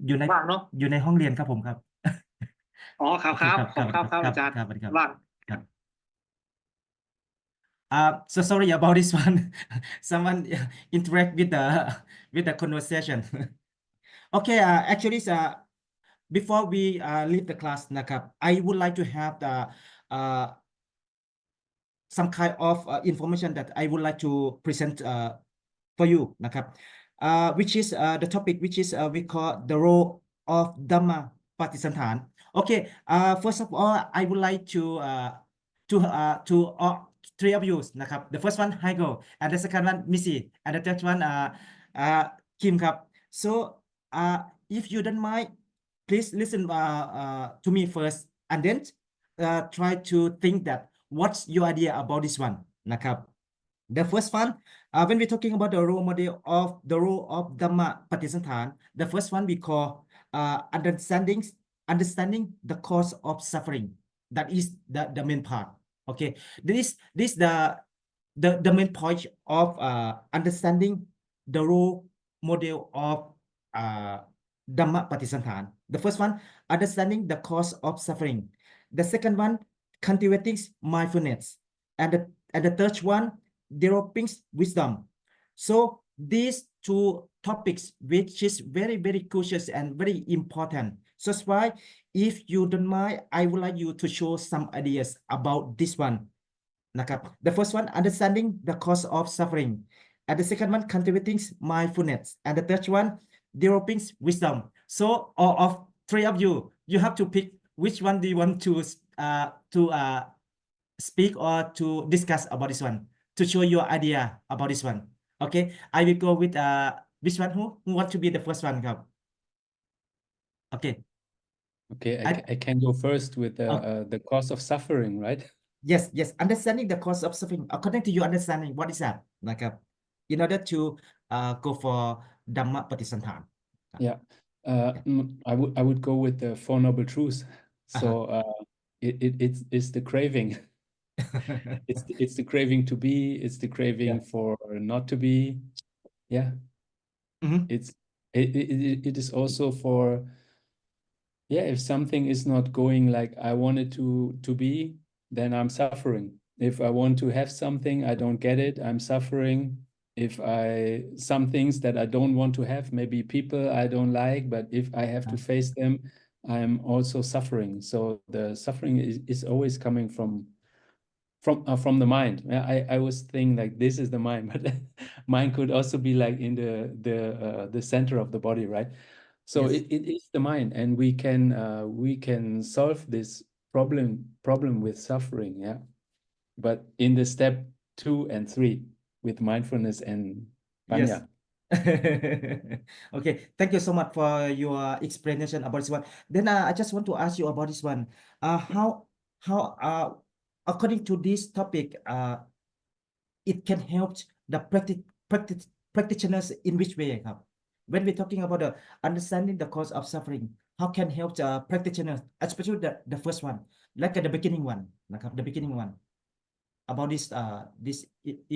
อยู่ใน ว่างเนาะ อยู่ในห้องเรียนครับผมครับ อ๋อครับ โอเค ครับ ครับ ขอบคุณครับ ครับ อาจารย์ ครับสวัสดีครับ ว่าง So sorry about this one. Someone interact with the conversation. Okay, actually, before we leave the class, นะครับ I would like to have the some kind of information that I would like to present for you, นะครับ which is the topic which is we call the role of Dhamma Patisanthan. Okay, first of all, I would like to three of you, นะครับ the first one Haigo, and the second one Missy, and the third one Kim ครับ so if you don't mind, please listen to me first, and then try to think that what's your idea about this one, นะครับ The first one, when we're talking about the role model of the role of Dhamma Patisanthan, the first one we call understanding the cause of suffering. That is the main part. Okay, this the main point of understanding the role model of Dhamma Patisanthan. The first one, understanding the cause of suffering. The second one, cultivating mindfulness, and the third one, developing wisdom. So these two topics, which is very, very crucial and very important. So that's why, if you don't mind, I would like you to show some ideas about this one, นะครับ The first one, understanding the cause of suffering, and the second one, cultivating mindfulness, and the third one, developing wisdom. So all of three of you, you have to pick which one do you want to speak or to discuss about this one, to show your idea about this one. Okay, I will go with which one, who want to be the first one, ครับ Okay. Okay, I can go first with the cause of suffering, right? Yes, understanding the cause of suffering according to your understanding, what is that, นะครับ in order to go for Dhamma Patisanthan. Yeah, I would go with the Four Noble Truths. So it's the craving. It's the craving to be. It's the craving for not to be. Yeah. Mhm. It is also for, yeah, if something is not going like I want it to be, then I'm suffering. If I want to have something, I don't get it, I'm suffering. If some things that I don't want to have, maybe people I don't like, but if I have to face them, I'm also suffering. So the suffering is always coming from the mind. I was thinking like this is the mind, but mind could also be like in the center of the body, right? So Yes. it is the mind, and we can solve this problem with suffering, yeah. But in the step 2 and 3 with mindfulness and Yes. panya. Okay, thank you so much for your explanation about this one. Then I just want to ask you about this one. How according to this topic, it can help the practitioners in which way, ครับ When we're talking about the understanding the cause of suffering, how can help the practitioners, especially the first one, like the beginning one, นะครับ the beginning one, about this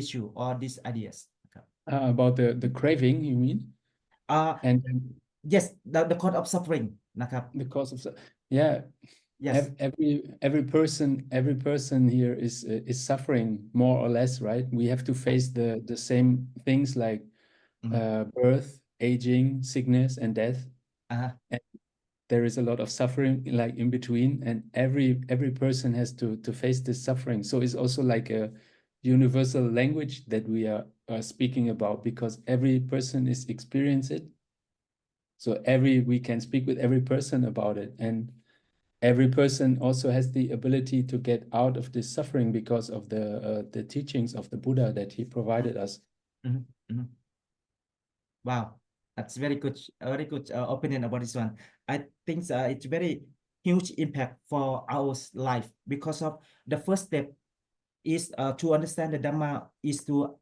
issue or these ideas, ครับ About the craving, you mean? And yes, the cause of suffering, นะครับ the cause of yeah. Yes. Every person here is suffering more or less, right? We have to face the same things like birth, aging, sickness, and death. And there is a lot of suffering like in between, and every person has to face this suffering. So it's also like universal language that we are speaking about, because every person is experiencing it. So we can speak with every person about it, and every person also has the ability to get out of this suffering because of the teachings of the Buddha that he provided us. Mhm, mhm. Wow, that's very good opinion about this one. I think it's very huge impact for our life, because of the first step is to understand the Dhamma, is to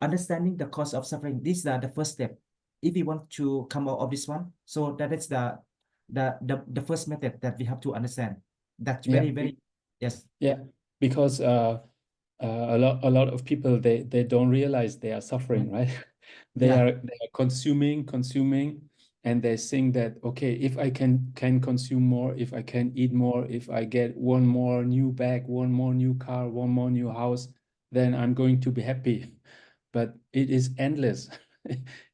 understanding the cause of suffering. This is the first step if we want to come out of this one. So that is the first method that we have to understand. That's Yeah. very yes. Yeah, because a lot of people, they don't realize they are suffering, right? They Yeah. are consuming, and they think that, okay, if I can consume more, if I can eat more, if I get one more new bag, one more new car, one more new house, then I'm going to be happy. But it is endless.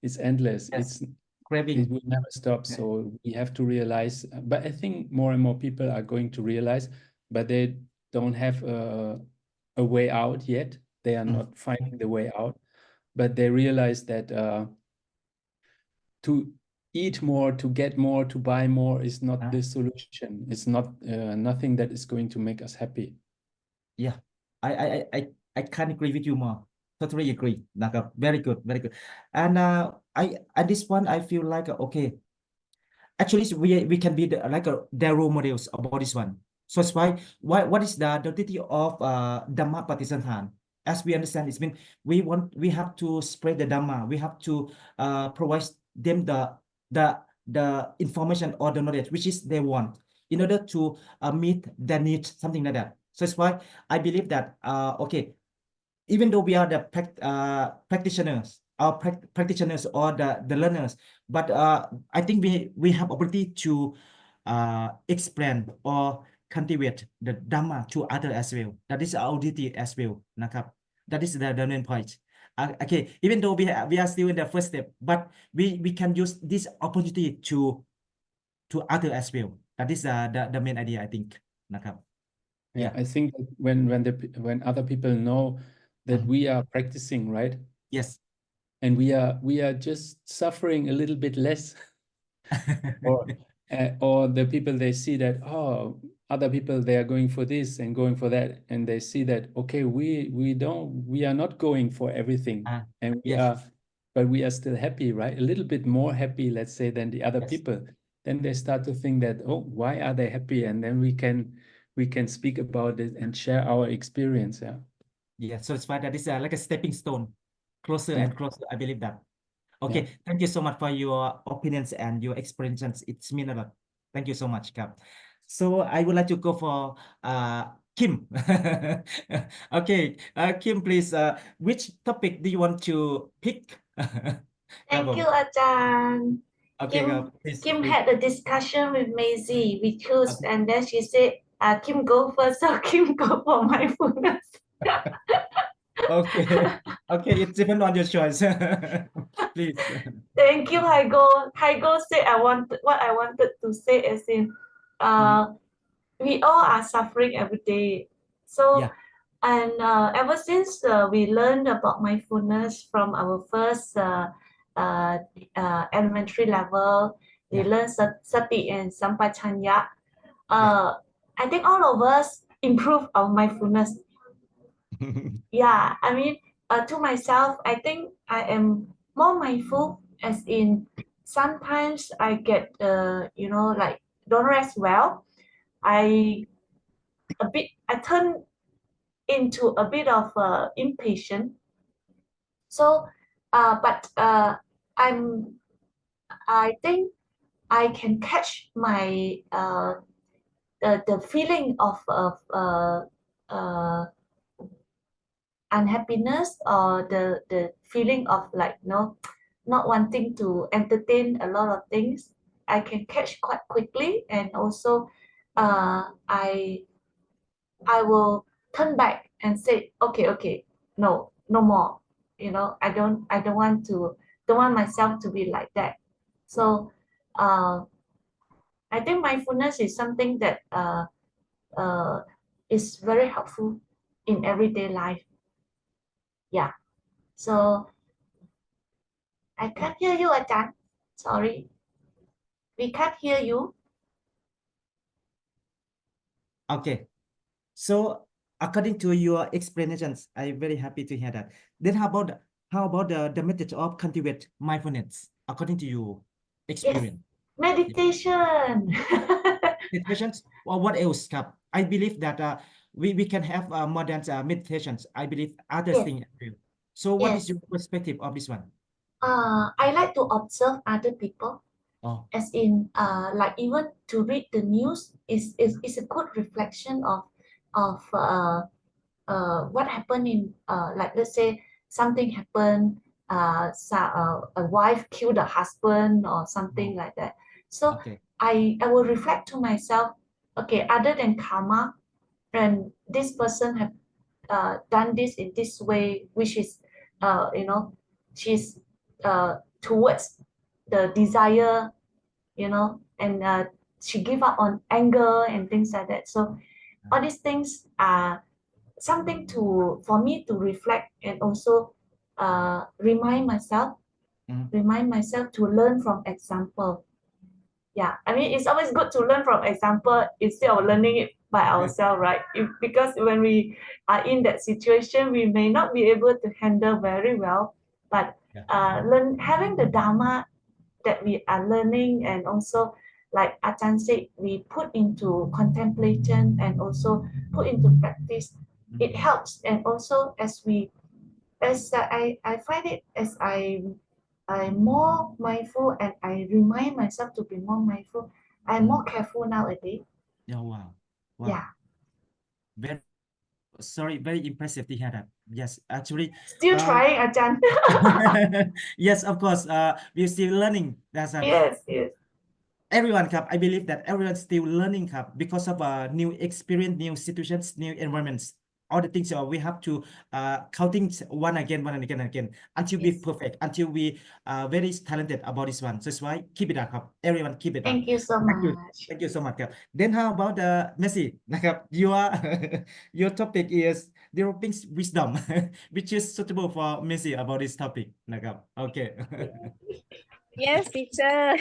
It's endless. Yes. It Craving. will never stop. Yeah. So we have to realize, but I think more and more people are going to realize, but they don't have a way out yet. They are not finding the way out, but they realize that to eat more, to get more, to buy more is not the solution. It's not nothing that is going to make us happy. Yeah, I can't agree with you more. Totally agree. Very good, very good. And I at this point I feel like okay, actually we can be like their role models about this one. So it's what is the duty of Dhamma Patisantan? As we understand, it's been we have to spread the Dhamma. We have to provide them the information or the knowledge which is they want in order to meet their needs, something like that. So it's why I believe that okay, even though we are the practitioners or the learners, but I think we have ability to explain or cultivate the Dhamma to others as well. That is our duty as well. That is the main point. Okay, even though we are still in the first step, but we can use this opportunity to others as well. That is the main idea, I think. Yeah, I think that when other people know that we are practicing, right? Yes. And we are just suffering a little bit less, or the people, they see that, oh, other people, they are going for this and going for that, and they see that, okay, we are not going for everything, and but we are still happy, right? A little bit more happy, let's say, than the other people. Then they start to think that, oh, why are they happy? And then we can speak about it and share our experience. Yeah, so it's why that is like a stepping stone, closer and closer. I believe that. Okay, Yeah. thank you so much for your opinions and your experiences. It's mean a lot. Thank you so much, Kap. So I would like to go for Kim. Okay, Kim, please. Which topic do you want to pick? Thank you, Ajahn. Okay, Kim, Kap, please. Kim had a discussion with Maisie. We chose, Okay. and then she said, Kim go first, so Kim go for mindfulness. Okay, okay, it's depend on your choice. Please. Thank you, Haigo. Haigo said what I wanted to say as in, we all are suffering every day. So, Yeah. and ever since we learned about mindfulness from our first elementary level, we learned sati and sampachanya. I think all of us improve our mindfulness. Yeah, I mean, to myself, I think I am more mindful, as in sometimes I get like don't rest well. I turn into a bit of impatient. So but I think I can catch my the feeling of unhappiness, or the feeling of like not wanting to entertain a lot of things. I can catch quite quickly, and also I will turn back and say, okay, no more. I don't want myself to be like that. So I think mindfulness is something that is very helpful in everyday life. Yeah. So I can't hear you, Ajahn. Sorry. We can't hear you. Okay. So according to your explanations, I'm very happy to hear that. Then how about the method of cultivate mindfulness according to your experience? Meditation. Meditations or what else, Kap? I believe that we can have more than meditations. I believe other Yes. things as well. So what is Yes. your perspective of this one? I like to observe other people. Oh, As in like even to read the news is a good reflection of what happened in like let's say something happened, a wife killed a husband or something like that. So okay. I will reflect to myself, okay, other than karma, and this person have done this in this way, which is you know, she's towards the desire, you know, and she give up on anger and things like that. So all these things are something for me to reflect and also remind myself to learn from example. Yeah, I mean, it's always good to learn from example instead of learning it by ourselves, right? Because when we are in that situation, we may not be able to handle very well, but having the Dhamma that we are learning, and also like Ajahn said, we put into contemplation and also put into practice, it helps. And also I find it as I'm more mindful and I remind myself to be more mindful, I'm more careful nowadays. Yeah, wow. Wow. Yeah. Very sorry, very impressive to hear that. Yes, actually. Still trying, Ajahn. Yes, of course. We're still learning. That's Yes. everyone, Cup. I believe that everyone's still learning, Cup, because of new experience, new situations, new environments. All the things we have to counting one again until we Yes. perfect, until we very talented about this one. So that's why keep it up, Cup. Everyone keep it up. Thank you so Thank you. much. Thank you so much, Cup. Then how about Messi? Your topic is developing wisdom, which is suitable for Messi about this topic. Okay. Yes, teacher.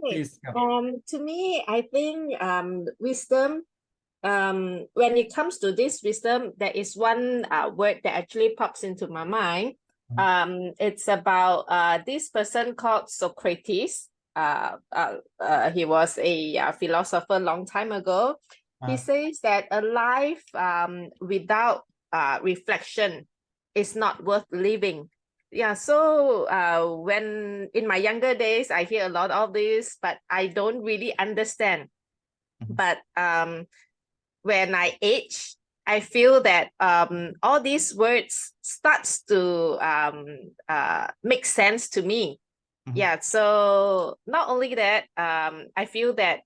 Please, Cup. To me, I think wisdom, when it comes to this wisdom, there is one word that actually pops into my mind. It's about this person called Socrates. He was a philosopher long time ago. He says that a life without reflection is not worth living. Yeah, so when in my younger days, I hear a lot of this, but I don't really understand. But when I age, I feel that all these words starts to make sense to me. Yeah, so not only that, I feel that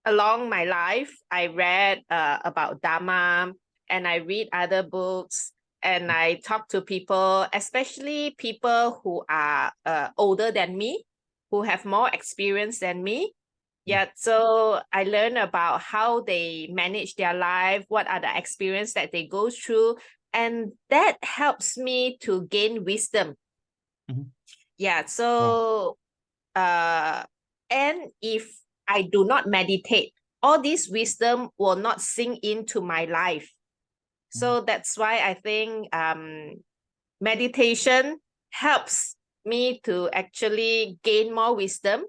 along my life, I read about Dhamma, and I read other books, and I talk to people, especially people who are older than me, who have more experience than me. Yeah, so I learn about how they manage their life, what are the experience that they go through, and that helps me to gain wisdom. Yeah, so and if I do not meditate, all this wisdom will not sink into my life. So that's why I think meditation helps me to actually gain more wisdom.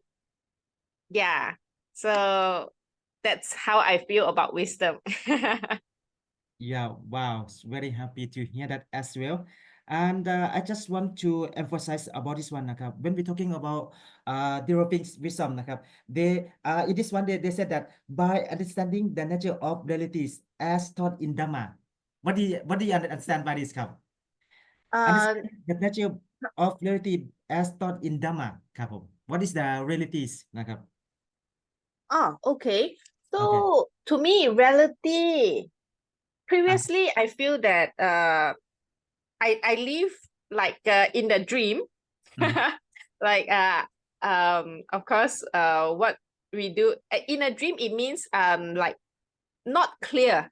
Yeah, so that's how I feel about wisdom. Yeah, wow, very happy to hear that as well. And I just want to emphasize about this one, when we're talking about developing wisdom, in this one they said that by understanding the nature of realities as taught in Dhamma. What do you understand by this, Understand the nature of reality as taught in Dhamma, What is the realities, Oh, okay. So Okay. to me, reality, previously I feel that I live like in the dream. Like of course what we do in a dream, it means like not clear.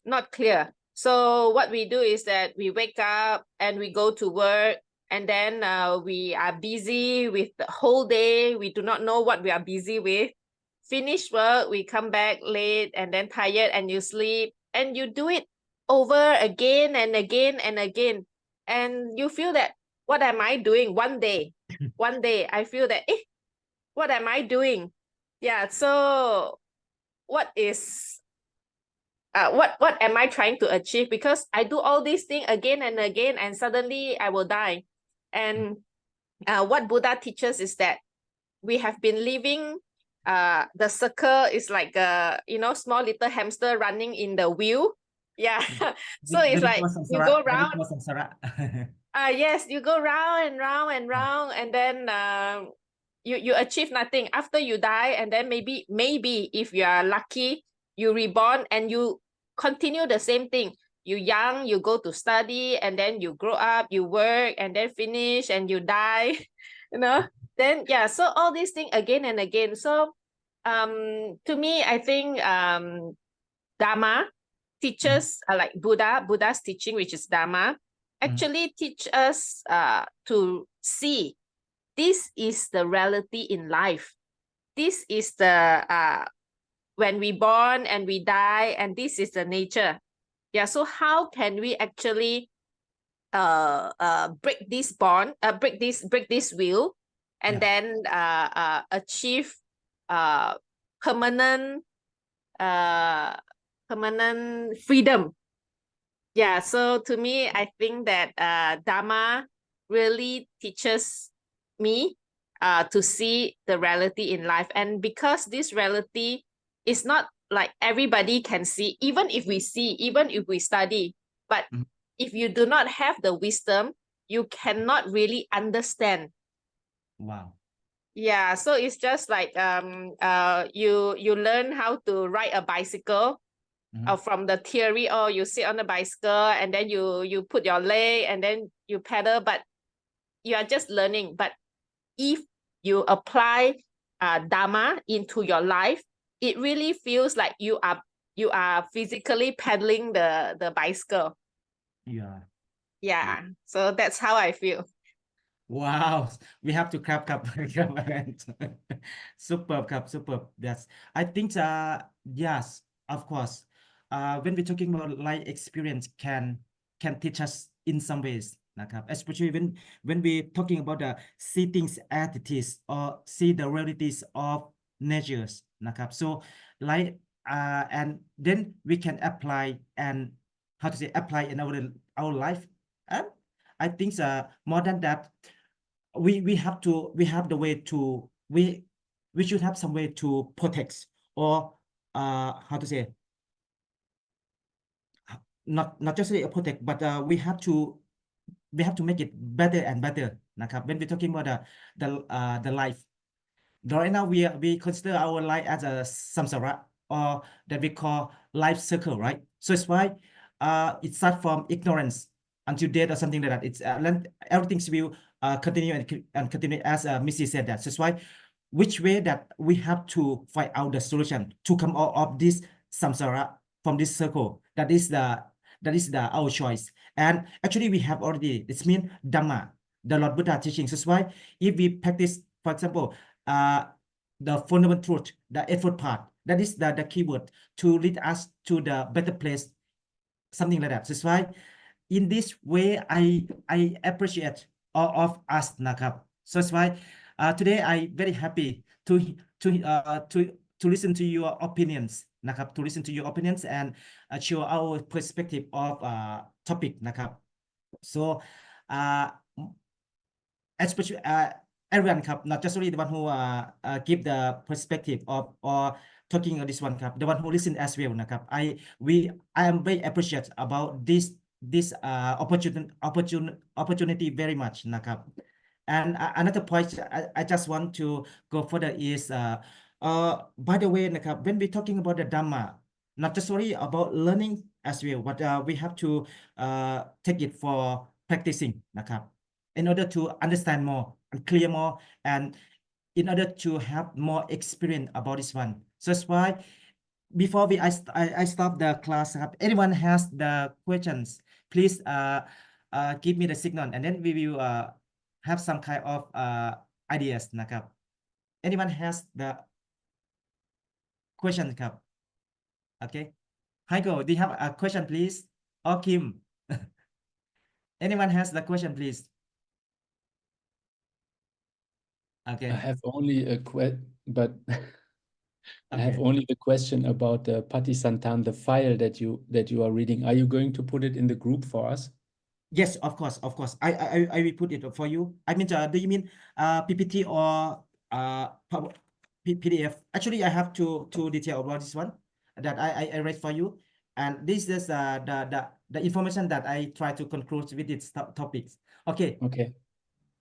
Not clear. So what we do is that we wake up and we go to work, and then we are busy with the whole day. We do not know what we are busy with. Finish work, we come back late and then tired, and you sleep, and you do it over again and again and again. And you feel that, what am I doing? One day I feel that, what am I doing? Yeah, so what am I trying to achieve? Because I do all these things again and again, and suddenly I will die. And what Buddha teaches is that we have been living, the circle is like a, small little hamster running in the wheel. Yeah. So it's like you go round. Yes, you go round and round and round, and then you achieve nothing. After you die, and then maybe if you are lucky, you reborn and you continue the same thing. You young, you go to study, and then you grow up, you work, and then finish, and you die. Then yeah, so all these things again and again. So to me, I think Dhamma teaches, like Buddha's teaching, which is Dhamma, actually teach us to see this is the reality in life. This is the when we born and we die, and this is the nature. Yeah, so how can we actually break this bond, break this wheel, and then achieve permanent freedom. Yeah, so to me, I think that Dhamma really teaches me to see the reality in life. And because this reality is not like everybody can see, even if we see, even if we study, but if you do not have the wisdom, you cannot really understand. Wow. Yeah, so it's just like you learn how to ride a bicycle from the theory, or you sit on the bicycle and then you put your leg and then you pedal, but you are just learning. But if you apply Dhamma into your life, it really feels like you are physically pedaling the bicycle. Yeah, so that's how I feel. Wow, we have to clap. Superb, superb. That's, I think, yes, of course. When we're talking about life experience, can teach us in some ways, especially when we're talking about the see things as it is, or see the realities of natures, so like and then we can apply, and how to say, apply in our life. And I think more than that, we have the way to, we should have some way to protect, or how to say, not just really protect, but we have to make it better and better, when we're talking about the life. Right now we consider our life as a samsara, or that we call life circle, right? So it's why it starts from ignorance until death, or something like that. It's everything will continue and continue, as Missy said that. So it's why, which way that we have to find out the solution to come out of this samsara, from this circle. That is our choice. And actually we have already, it means Dhamma, the Lord Buddha teaching. So it's why if we practice, for example, the fundamental truth, the effort part, that is the keyword to lead us to the better place, something like that. So that's why in this way I appreciate all of us, So that's why today I very happy to listen to your opinions, to listen to your opinions, and show our perspective of topic, So especially everyone, not just only the one who give the perspective of, or talking on this one, the one who listen as well, I am very appreciative about this opportunity very much, And another point I just want to go further is by the way, when we're talking about the Dhamma, not just only about learning as well, but we have to take it for practicing, in order to understand more and clear more, and in order to have more experience about this one. So that's why before I stop the class ครับ anyone has the questions please give me the signal and then we will have some kind of ideas นะครับ anyone has the question ครับ okay Heiko do you have a question please or Kim anyone has the question please okay I have only a but I have Okay. only the question about the Patisantan, the file that you are reading. Are you going to put it in the group for us? Yes, of course, of course. I will put it for you. I mean, do you mean PPT or PDF? Actually, I have two detail about this one that I read for you, and this is the information that I try to conclude with its topics. Okay, Okay.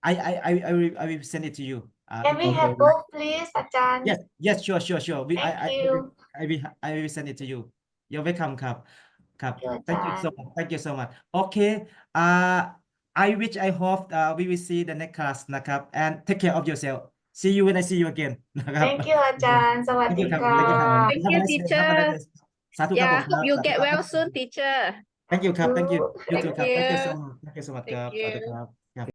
I will send it to you. Can we have both, please, อาจารย์ Yes, sure. Thank you. I will send it to you. You're welcome ครับ Thank you, Thank you so much Okay I wish I hope we will see the next class นะครับ and take care of yourself see you when I see you again นะครับ Thank you อาจารย์ สวัส Thank ดี you ครับ ค่ะ Thank you ครับ Thank Have a you, nice day teacher. Have a nice day สาธุครับ Yeah, ผม hope you สาธุ get ครับ well soon, teacher. Thank you ครับ Thank you สาธุ You too ครับ Thank you so much Thank ครับ you. สาธุครับ